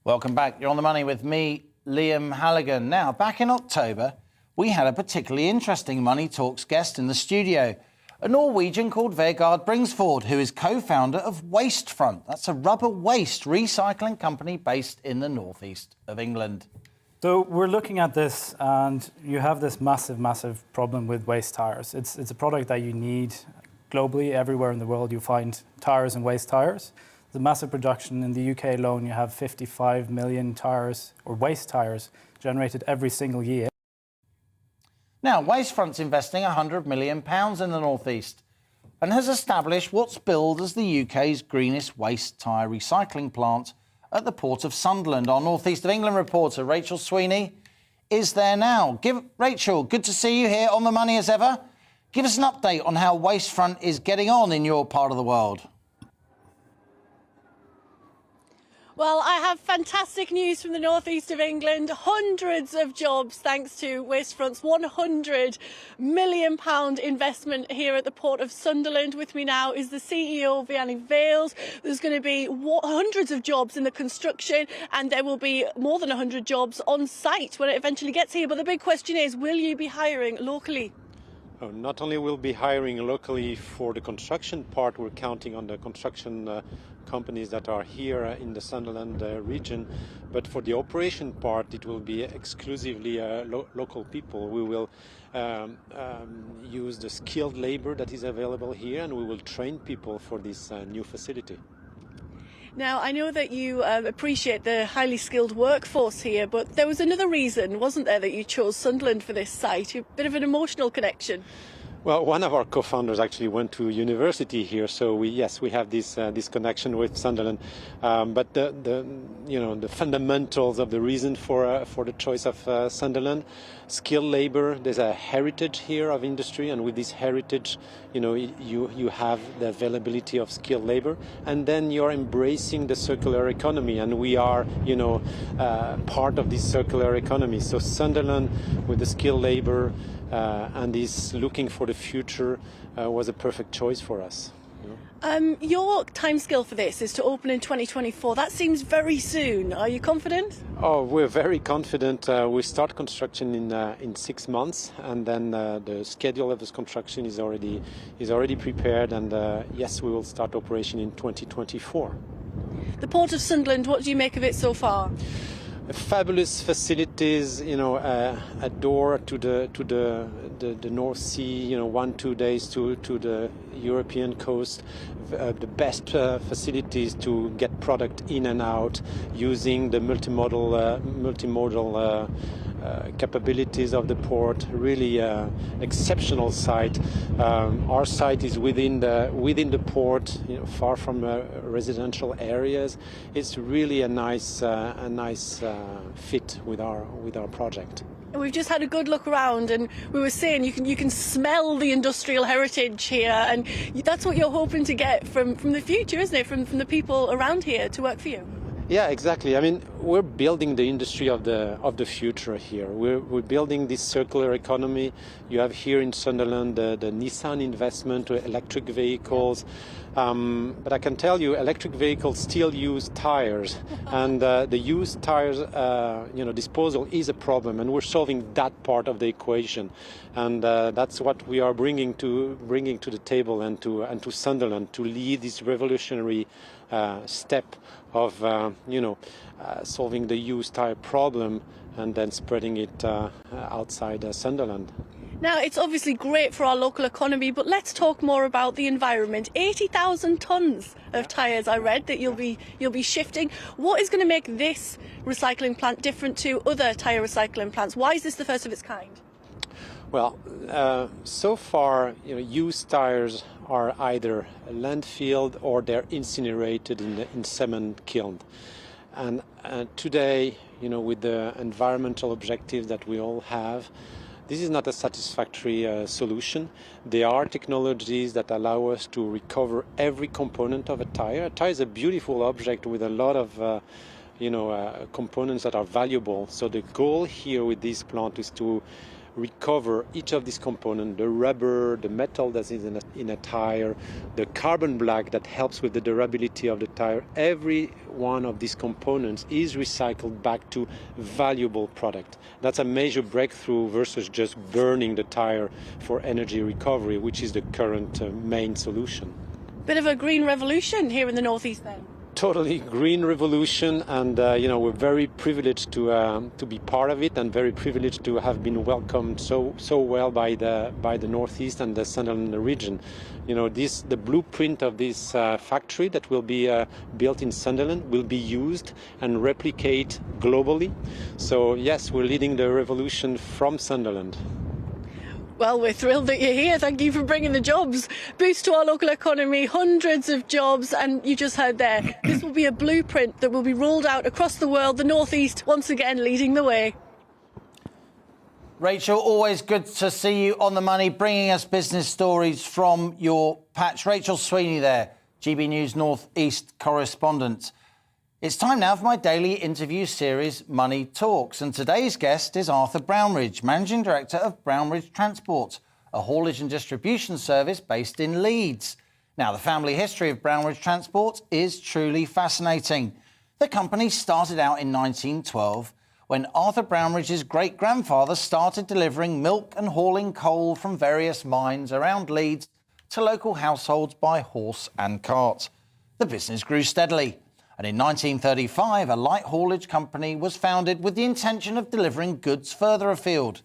Speaker 4: Welcome back. You're on the money with me, Liam Halligan. Now, back in October, we had a particularly interesting Money Talks guest in the studio, a Norwegian called Vegard Bringsford, who is co-founder of Wastefront. That's a rubber waste recycling company based in the northeast of England.
Speaker 17: So we're looking at this, and you have this massive problem with waste tyres. It's a product that you need globally. Everywhere in the world you find tyres and waste tyres. The massive production in the UK alone, you have 55 million tyres or waste tyres generated every single year.
Speaker 4: Now, Wastefront's investing £100 million in the northeast and has established what's billed as the UK's greenest waste tyre recycling plant at the Port of Sunderland. Our Northeast of England reporter, Rachel Sweeney, is there now. Rachel, good to see you here on The Money as ever. Give us an update on how Wastefront is getting on in your part of the world.
Speaker 18: Well, I have fantastic news from the northeast of England. Hundreds of jobs thanks to Wastefront's £100 million investment here at the Port of Sunderland. With me now is the CEO, Vianney Vales. There's going to be hundreds of jobs in the construction, and there will be more than 100 jobs on site when it eventually gets here. But the big question is, will you be hiring locally?
Speaker 19: Not only will be hiring locally for the construction part, we're counting on the construction companies that are here in the Sunderland region, but for the operation part it will be exclusively local people. We will use the skilled labor that is available here, and we will train people for this new facility.
Speaker 18: Now, I know that you appreciate the highly skilled workforce here, but there was another reason, wasn't there, that you chose Sunderland for this site? A bit of an emotional connection.
Speaker 19: Well, one of our co-founders actually went to university here, so we have this connection with Sunderland. But the fundamentals of the reason for the choice of Sunderland, skilled labor. There's a heritage here of industry, and with this heritage, you have the availability of skilled labor, and then you're embracing the circular economy, and we are part of this circular economy. So Sunderland, with the skilled labor and is looking for the future, was a perfect choice for us.
Speaker 18: Your timescale for this is to open in 2024. That seems very soon. Are you confident?
Speaker 19: Oh, we're very confident. We start construction in 6 months, and then the schedule of this construction is already prepared. And yes, we will start operation in 2024.
Speaker 18: The Port of Sunderland, what do you make of it so far?
Speaker 19: Fabulous facilities, a door to the North Sea, 1-2 days to the European coast, the best facilities to get product in and out using the multimodal capabilities of the port. Really exceptional site. Our site is within the port, far from residential areas. It's really a nice fit with our project.
Speaker 18: We've just had a good look around, and we were saying you can smell the industrial heritage here, and that's what you're hoping to get from the future, isn't it? From the people around here to work for you.
Speaker 19: Yeah, exactly. I mean, we're building the industry of the future here. We're building this circular economy. You have here in Sunderland the Nissan investment, electric vehicles. But I can tell you, electric vehicles still use tires, and the used tires, disposal is a problem, and we're solving that part of the equation, and that's what we are bringing to the table and to Sunderland to lead this revolutionary step of solving the used tire problem and then spreading it outside Sunderland.
Speaker 18: Now, it's obviously great for our local economy, but let's talk more about the environment. 80,000 tonnes of tyres, I read, that you'll be shifting. What is going to make this recycling plant different to other tyre recycling plants? Why is this the first of its kind?
Speaker 19: Well, so far, used tyres are either landfilled or they're incinerated in cement kiln. And today, with the environmental objectives that we all have, this is not a satisfactory solution. There are technologies that allow us to recover every component of a tire. A tire is a beautiful object with a lot of components that are valuable. So the goal here with this plant is to recover each of these components, the rubber, the metal that is in a tire, the carbon black that helps with the durability of the tire. Every one of these components is recycled back to valuable product. That's a major breakthrough versus just burning the tire for energy recovery, which is the current main solution.
Speaker 18: Bit of a green revolution here in the northeast then.
Speaker 19: Totally green revolution, and we're very privileged to be part of it, and very privileged to have been welcomed so well by the northeast and the Sunderland region. The blueprint of this factory that will be built in Sunderland will be used and replicate globally. So yes, we're leading the revolution from Sunderland.
Speaker 18: Well, we're thrilled that you're here. Thank you for bringing the jobs. Boost to our local economy, hundreds of jobs, and you just heard there, this will be a blueprint that will be rolled out across the world, the northeast once again leading the way.
Speaker 4: Rachel, always good to see you on the money, bringing us business stories from your patch. Rachel Sweeney there, GB News North East correspondent. It's time now for my daily interview series, Money Talks, and today's guest is Arthur Brownridge, Managing Director of Brownridge Transport, a haulage and distribution service based in Leeds. Now, the family history of Brownridge Transport is truly fascinating. The company started out in 1912 when Arthur Brownridge's great-grandfather started delivering milk and hauling coal from various mines around Leeds to local households by horse and cart. The business grew steadily, and in 1935 a light haulage company was founded with the intention of delivering goods further afield.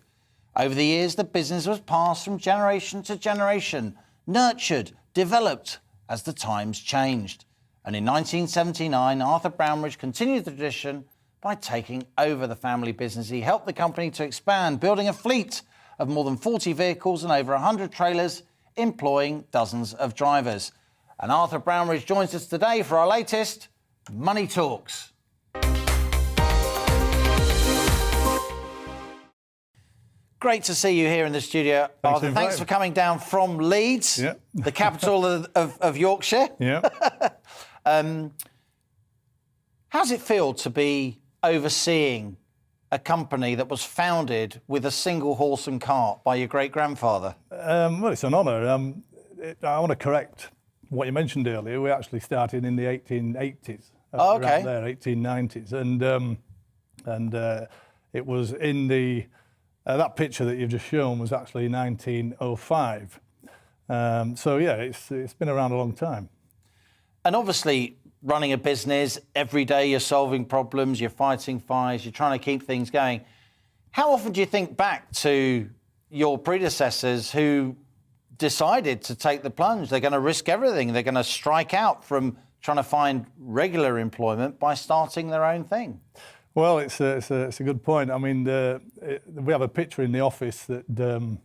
Speaker 4: Over the years, the business was passed from generation to generation, nurtured, developed as the times changed. And in 1979, Arthur Brownridge continued the tradition by taking over the family business. He helped the company to expand, building a fleet of more than 40 vehicles and over 100 trailers, employing dozens of drivers. And Arthur Brownridge joins us today for our latest Money Talks. Great to see you here in the studio, Arthur. Thanks for coming down from Leeds, the capital of Yorkshire. How's it feel to be overseeing a company that was founded with a single horse and cart by your great-grandfather?
Speaker 20: Well, it's an honour. I want to correct what you mentioned earlier. We actually started in the 1880s. Around there, 1890s. And it was in the... that picture that you've just shown was actually 1905. So, yeah, it's been around a long time.
Speaker 4: And obviously, running a business, every day you're solving problems, you're fighting fires, you're trying to keep things going. How often do you think back to your predecessors who decided to take the plunge? They're going to risk everything. They're going to strike out from trying to find regular employment by starting their own thing.
Speaker 20: Well, it's a good point. I mean, we have a picture in the office that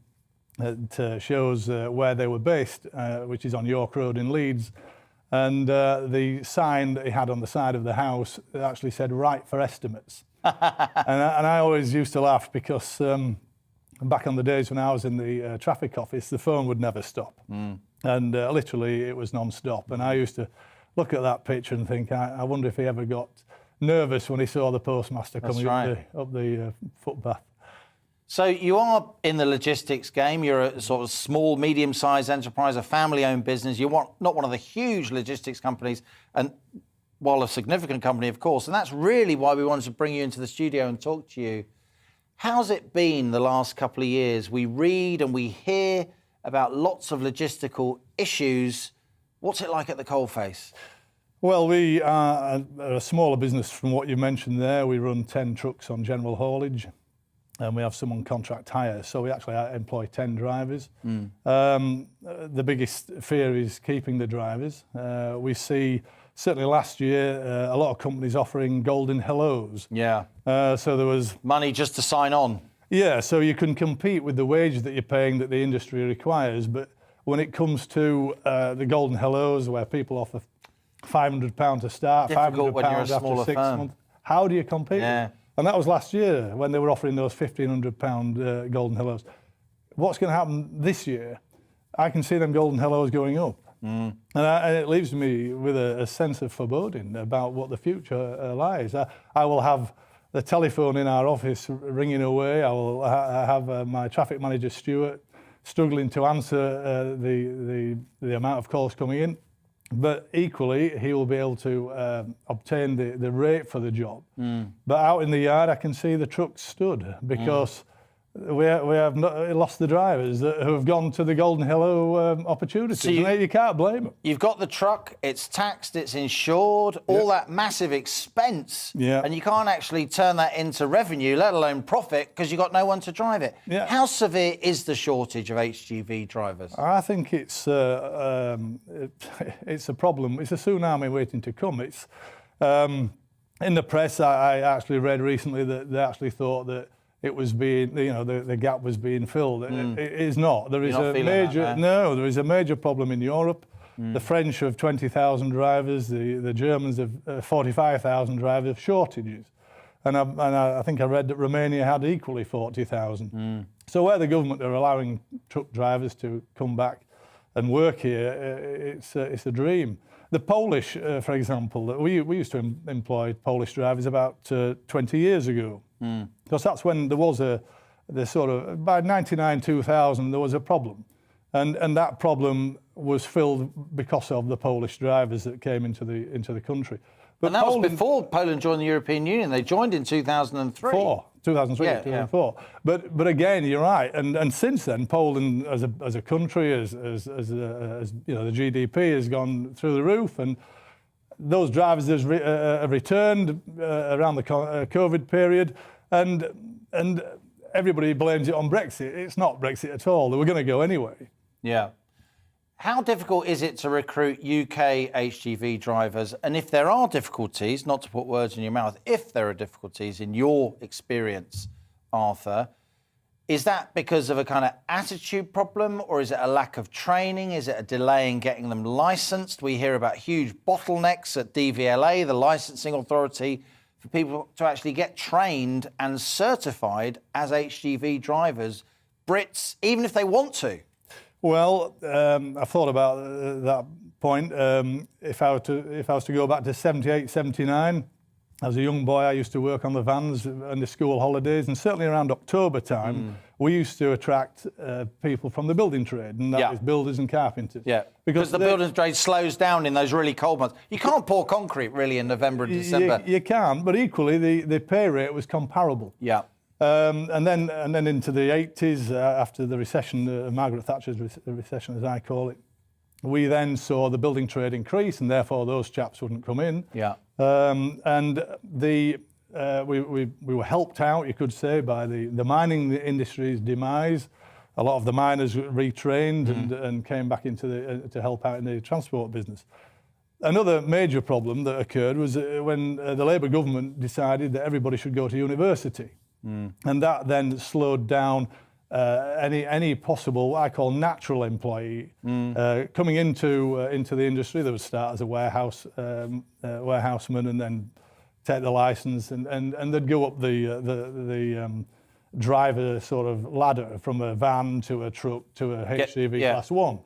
Speaker 20: shows where they were based, which is on York Road in Leeds. And the sign that he had on the side of the house actually said, "Right for estimates." and I always used to laugh because back on the days when I was in the traffic office, the phone would never stop. And literally it was non-stop. And I used to look at that picture and think, I wonder if he ever got nervous when he saw the postmaster coming up the footpath.
Speaker 4: So you are in the logistics game. You're a sort of small, medium-sized enterprise, a family-owned business. You're not one of the huge logistics companies, and while a significant company, of course. And that's really why we wanted to bring you into the studio and talk to you. How's it been the last couple of years? We read and we hear about lots of logistical issues. What's it like at the coalface?
Speaker 20: Well, we are a smaller business from what you mentioned there. We run 10 trucks on general haulage, and we have some on contract hire. So we actually employ 10 drivers. The biggest fear is keeping the drivers. We see, certainly last year, a lot of companies offering golden hellos. So there was...
Speaker 4: money just to sign on.
Speaker 20: Yeah, so you can compete with the wage that you're paying that the industry requires. But when it comes to the golden hellos, where people offer £500 to start, £500 after 6 months, how do you compete? And that was last year when they were offering those £1,500 golden hellos. What's going to happen this year? I can see them golden hellos going up. And it leaves me with a sense of foreboding about what the future lies. I will have the telephone in our office ringing away. I will have my traffic manager, Stuart, struggling to answer the amount of calls coming in. But equally, he will be able to obtain the rate for the job. But out in the yard, I can see the trucks stood because we have lost the drivers who have gone to the golden hello opportunities. So you can't blame them.
Speaker 4: You've got the truck, it's taxed, it's insured, all that massive expense, and you can't actually turn that into revenue, let alone profit, because you've got no one to drive it. How severe is the shortage of HGV drivers?
Speaker 20: I think it's a problem. It's a tsunami waiting to come. It's in the press. I actually read recently that they actually thought that it was being, the gap was being filled. It is not. There is there is a major problem in Europe. The French have 20,000 drivers. The Germans have 45,000 drivers, shortages. And I think I read that Romania had equally 40,000. So where the government are allowing truck drivers to come back and work here, it's a dream. The Polish, for example, we used to employ Polish drivers about 20 years ago. Because that's when there was by 99, 2000, there was a problem. And that problem was filled because of the Polish drivers that came into the country.
Speaker 4: But that was before Poland joined the European Union. They joined in 2003.
Speaker 20: 2004. But again, you're right. And since then, Poland as a country, as the GDP has gone through the roof, and those drivers have returned around the COVID period, and everybody blames it on Brexit. It's not Brexit at all. They were going to go anyway.
Speaker 4: Yeah. How difficult is it to recruit UK HGV drivers? And if there are difficulties, not to put words in your mouth, if there are difficulties in your experience, Arthur, Is that because of a kind of attitude problem, or is it a lack of training? Is it a delay in getting them licensed? We hear about huge bottlenecks at DVLA, the licensing authority, for people to actually get trained and certified as HGV drivers, Brits, even if they want to.
Speaker 20: Well, I've thought about that point. If I was to go back to 78, 79, as a young boy, I used to work on the vans in the school holidays, and certainly around October time, we used to attract people from the building trade, and that was builders and carpenters.
Speaker 4: Yeah, because the building trade slows down in those really cold months. You can't pour concrete really in November and December.
Speaker 20: You can't, but equally the pay rate was comparable.
Speaker 4: Yeah.
Speaker 20: And then into the 80s, after the recession, Margaret Thatcher's recession, as I call it, we then saw the building trade increase, and therefore those chaps wouldn't come in.
Speaker 4: Yeah.
Speaker 20: And we were helped out, you could say, by the mining industry's demise. A lot of the miners retrained and came back into to help out in the transport business. Another major problem that occurred was when the Labour government decided that everybody should go to university. And that then slowed down any possible, what I call natural employee coming into the industry. They would start as a warehouseman and then take the license, and they'd go up the driver sort of ladder from a van to a truck to a HGV Class 1.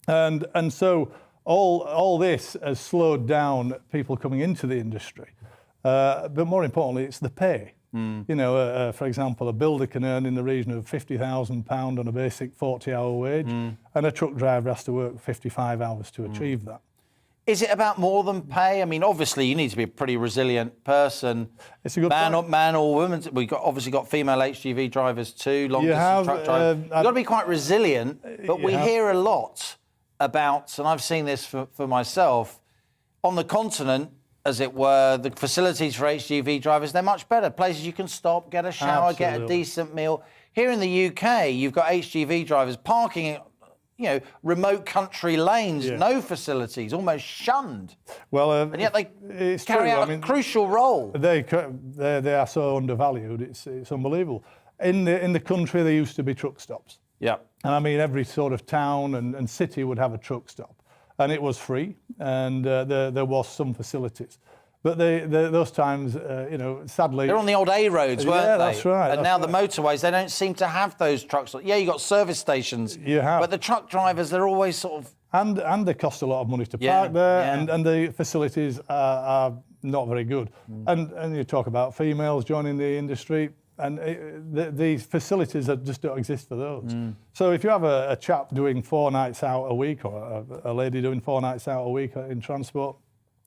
Speaker 20: And so all this has slowed down people coming into the industry. But more importantly, it's the pay. You know, for example, a builder can earn in the region of £50,000 on a basic 40-hour wage, and a truck driver has to work 55 hours to achieve that.
Speaker 4: Is it about more than pay? I mean, obviously, you need to be a pretty resilient person.
Speaker 20: It's a good
Speaker 4: man or woman. We've obviously got female HGV drivers too, long-distance truck drivers. You've got to be quite resilient, but we hear a lot about, and I've seen this for myself, on the continent, as it were, the facilities for HGV drivers, they're much better. Places you can stop, get a shower, get a decent meal. Here in the UK, you've got HGV drivers parking in, remote country lanes, no facilities, almost shunned.
Speaker 20: Well,
Speaker 4: and yet they carry out a crucial role.
Speaker 20: They are so undervalued, it's unbelievable. In the country, there used to be truck stops.
Speaker 4: Yeah.
Speaker 20: And I mean, every sort of town and city would have a truck stop. And it was free, and there was some facilities. But those times, sadly...
Speaker 4: They're on the old A roads, weren't they?
Speaker 20: Yeah, that's right.
Speaker 4: And now the motorways, they don't seem to have those trucks. Yeah, you've got service stations.
Speaker 20: You have.
Speaker 4: But the truck drivers, they're always sort of...
Speaker 20: And they cost a lot of money to park there, and the facilities are not very good. And you talk about females joining the industry, and these facilities just don't exist for those. So if you have a chap doing 4 nights out a week, or a lady doing 4 nights out a week in transport,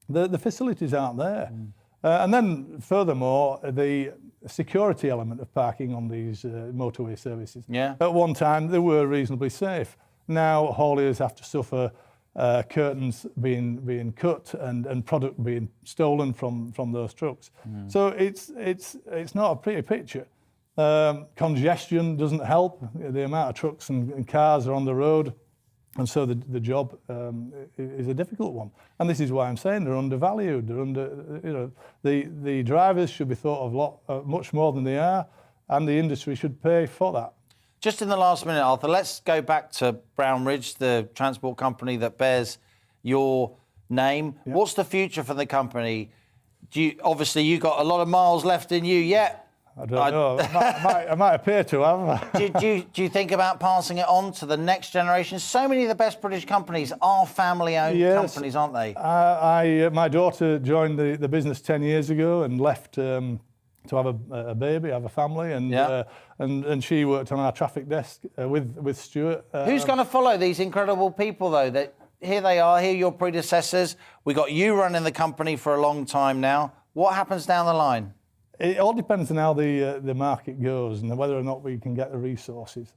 Speaker 20: the facilities aren't there. And then furthermore, the security element of parking on these motorway services.
Speaker 4: Yeah.
Speaker 20: At one time, they were reasonably safe. Now hauliers have to suffer curtains being cut and product being stolen from those trucks. So it's not a pretty picture. Congestion doesn't help. The amount of trucks and cars are on the road, and so the job is a difficult one. And this is why I'm saying they're undervalued. The drivers should be thought of much more than they are, and the industry should pay for that.
Speaker 4: Just in the last minute, Arthur, let's go back to Brownridge, the transport company that bears your name. Yep. What's the future for the company? Obviously, you've got a lot of miles left in you yet.
Speaker 20: I don't know. I might appear to have.
Speaker 4: do you think about passing it on to the next generation? So many of the best British companies are family-owned companies, aren't they?
Speaker 20: My daughter joined the business 10 years ago and left to have a baby, have a family, and she worked on our traffic desk with Stuart.
Speaker 4: Who's going to follow these incredible people, though? That here they are, here are your predecessors. We got you running the company for a long time now. What happens down the line?
Speaker 20: It all depends on how the market goes and whether or not we can get the resources.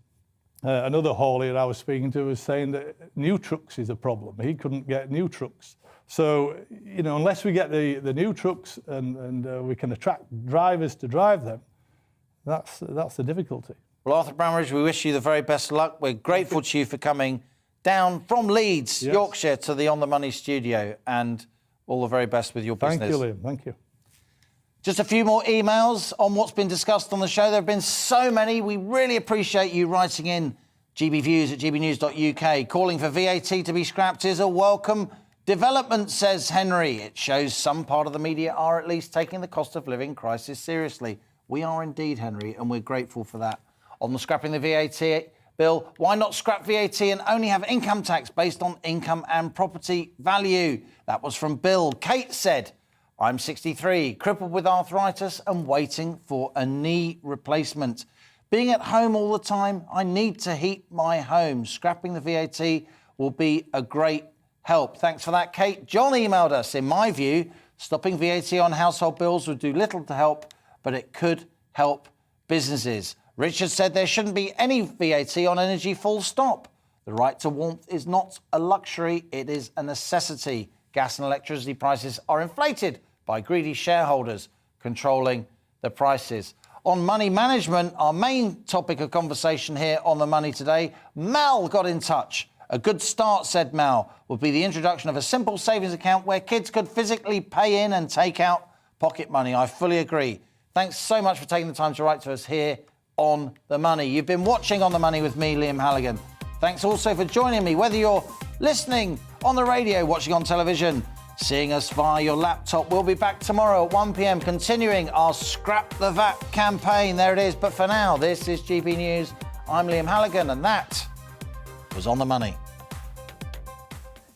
Speaker 20: Another haulier I was speaking to was saying that new trucks is a problem. He couldn't get new trucks. So, unless we get the new trucks and we can attract drivers to drive them, that's the difficulty.
Speaker 4: Well, Arthur Brownridge, we wish you the very best of luck. We're grateful to you for coming down from Leeds, Yorkshire, to the On The Money studio, and all the very best with your business.
Speaker 20: Thank you, Liam. Thank you.
Speaker 4: Just a few more emails on what's been discussed on the show. There have been so many. We really appreciate you writing in gbviews@gbnews.uk. Calling for VAT to be scrapped is a welcome development, says Henry. It shows some part of the media are at least taking the cost of living crisis seriously. We are indeed, Henry, and we're grateful for that. On the scrapping the VAT bill, why not scrap VAT and only have income tax based on income and property value? That was from Bill. Kate said, I'm 63, crippled with arthritis and waiting for a knee replacement. Being at home all the time, I need to heat my home. Scrapping the VAT will be a great help. Thanks for that, Kate. John emailed us. In my view, stopping VAT on household bills would do little to help, but it could help businesses. Richard said there shouldn't be any VAT on energy, full stop. The right to warmth is not a luxury, it is a necessity. Gas and electricity prices are inflated by greedy shareholders controlling the prices. On money management, our main topic of conversation here on The Money today, Mel got in touch. A good start, said Mel, would be the introduction of a simple savings account where kids could physically pay in and take out pocket money. I fully agree. Thanks so much for taking the time to write to us here on The Money. You've been watching On The Money with me, Liam Halligan. Thanks also for joining me, whether you're listening on the radio, watching on television, seeing us via your laptop. We'll be back tomorrow at 1 p.m, continuing our Scrap the VAT campaign. There it is. But for now, this is GB News. I'm Liam Halligan, and that was On The Money.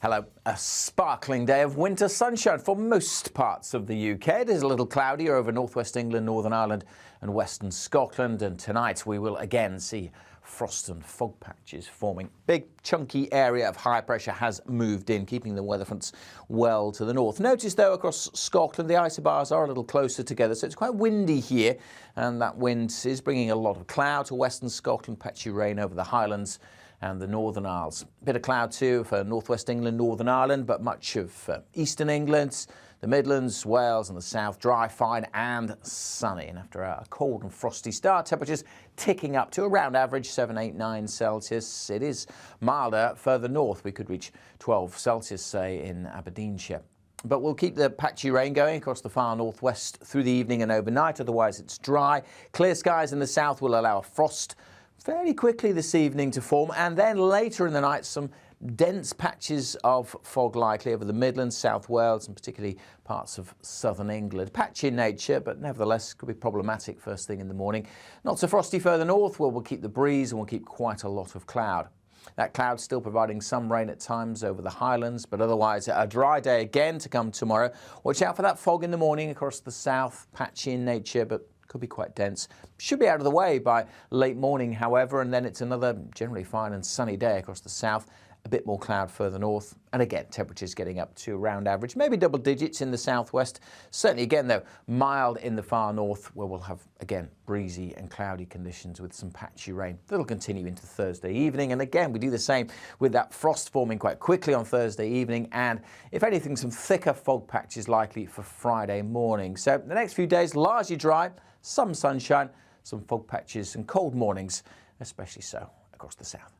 Speaker 21: Hello. A sparkling day of winter sunshine for most parts of the UK. It is a little cloudier over northwest England, Northern Ireland and western Scotland. And tonight we will again see frost and fog patches forming. Big chunky area of high pressure has moved in, keeping the weather fronts well to the north. Notice though across Scotland the isobars are a little closer together, so it's quite windy here, and that wind is bringing a lot of cloud to western Scotland, patchy rain over the Highlands and the Northern Isles. A bit of cloud too for northwest England, Northern Ireland, but much of eastern England, the Midlands, Wales and the south, dry, fine and sunny. And after a cold and frosty start, temperatures ticking up to around average 7, 8, 9 Celsius. It is milder further north. We could reach 12 Celsius, say, in Aberdeenshire. But we'll keep the patchy rain going across the far northwest through the evening and overnight. Otherwise, it's dry. Clear skies in the south will allow a frost fairly quickly this evening to form, and then later in the night some dense patches of fog likely over the Midlands, South Wales and particularly parts of southern England. Patchy in nature, but nevertheless could be problematic first thing in the morning. Not so frosty further north, where we'll keep the breeze and we'll keep quite a lot of cloud. That cloud still providing some rain at times over the Highlands, but otherwise a dry day again to come tomorrow. Watch out for that fog in the morning across the south, patchy in nature, but could be quite dense. Should be out of the way by late morning, however, and then it's another generally fine and sunny day across the south. A bit more cloud further north, and again temperatures getting up to around average, maybe double digits in the southwest. Certainly again though mild in the far north, where we'll have again breezy and cloudy conditions with some patchy rain. That'll continue into Thursday evening, and again we do the same with that frost forming quite quickly on Thursday evening, and if anything some thicker fog patches likely for Friday morning. So the next few days largely dry, some sunshine, some fog patches and cold mornings, especially so across the south.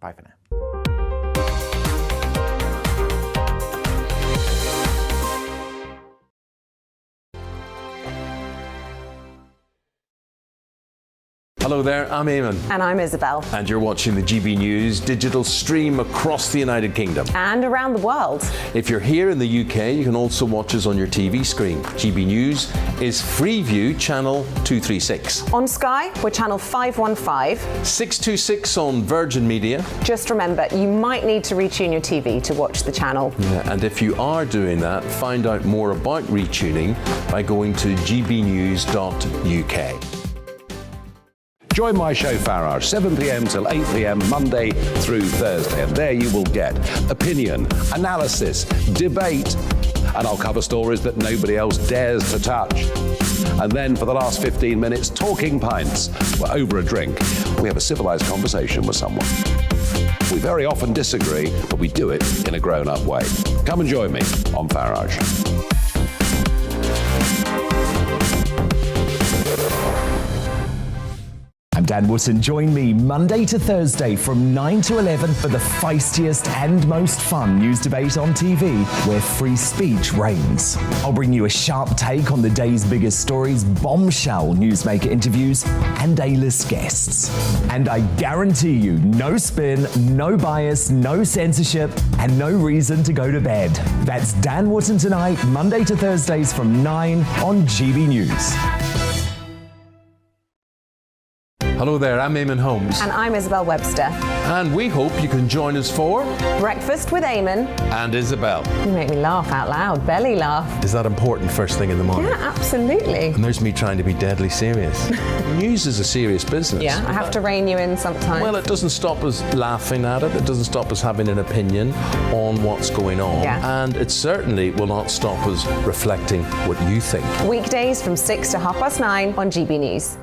Speaker 21: Bye for now.
Speaker 2: Hello there, I'm Eamon.
Speaker 3: And I'm Isabel.
Speaker 2: And you're watching the GB News digital stream across the United Kingdom.
Speaker 3: And around the world. If
Speaker 2: you're here in the UK, you can also watch us on your TV screen. GB News is Freeview channel 236.
Speaker 3: On Sky, we're channel 515.
Speaker 2: 626 on Virgin Media.
Speaker 3: Just remember, you might need to retune your TV to watch the channel.
Speaker 2: Yeah, and if you are doing that, find out more about retuning by going to gbnews.uk.
Speaker 14: Join my show Farage, 7 p.m. till 8 p.m. Monday through Thursday, and there you will get opinion, analysis, debate, and I'll cover stories that nobody else dares to touch. And then for the last 15 minutes, talking pints. We're over a drink. We have a civilized conversation with someone. We very often disagree, but we do it in a grown-up way. Come and join me on Farage.
Speaker 1: I'm I'm Dan Wootton. Join me Monday to Thursday from 9 to 11 for the feistiest and most fun news debate on TV, where free speech reigns. I'll bring you a sharp take on the day's biggest stories, bombshell newsmaker interviews, and A-list guests. And I guarantee you, no spin, no bias, no censorship, and no reason to go to bed. That's Dan Wootton Tonight, Monday to Thursdays from 9 on GB News.
Speaker 2: Hello there, I'm Eamon Holmes.
Speaker 3: And I'm Isabel Webster.
Speaker 2: And we hope you can join us for
Speaker 3: Breakfast with Eamon
Speaker 2: and Isabel.
Speaker 3: You make me laugh out loud, belly laugh.
Speaker 2: Is that important first thing in the morning?
Speaker 3: Yeah, absolutely.
Speaker 2: And there's me trying to be deadly serious. News is a serious business.
Speaker 3: Yeah, I have to rein you in sometimes.
Speaker 2: Well, it doesn't stop us laughing at it. It doesn't stop us having an opinion on what's going on.
Speaker 3: Yeah.
Speaker 2: And it certainly will not stop us reflecting what you think.
Speaker 3: Weekdays from 6 to 9:30 on GB News.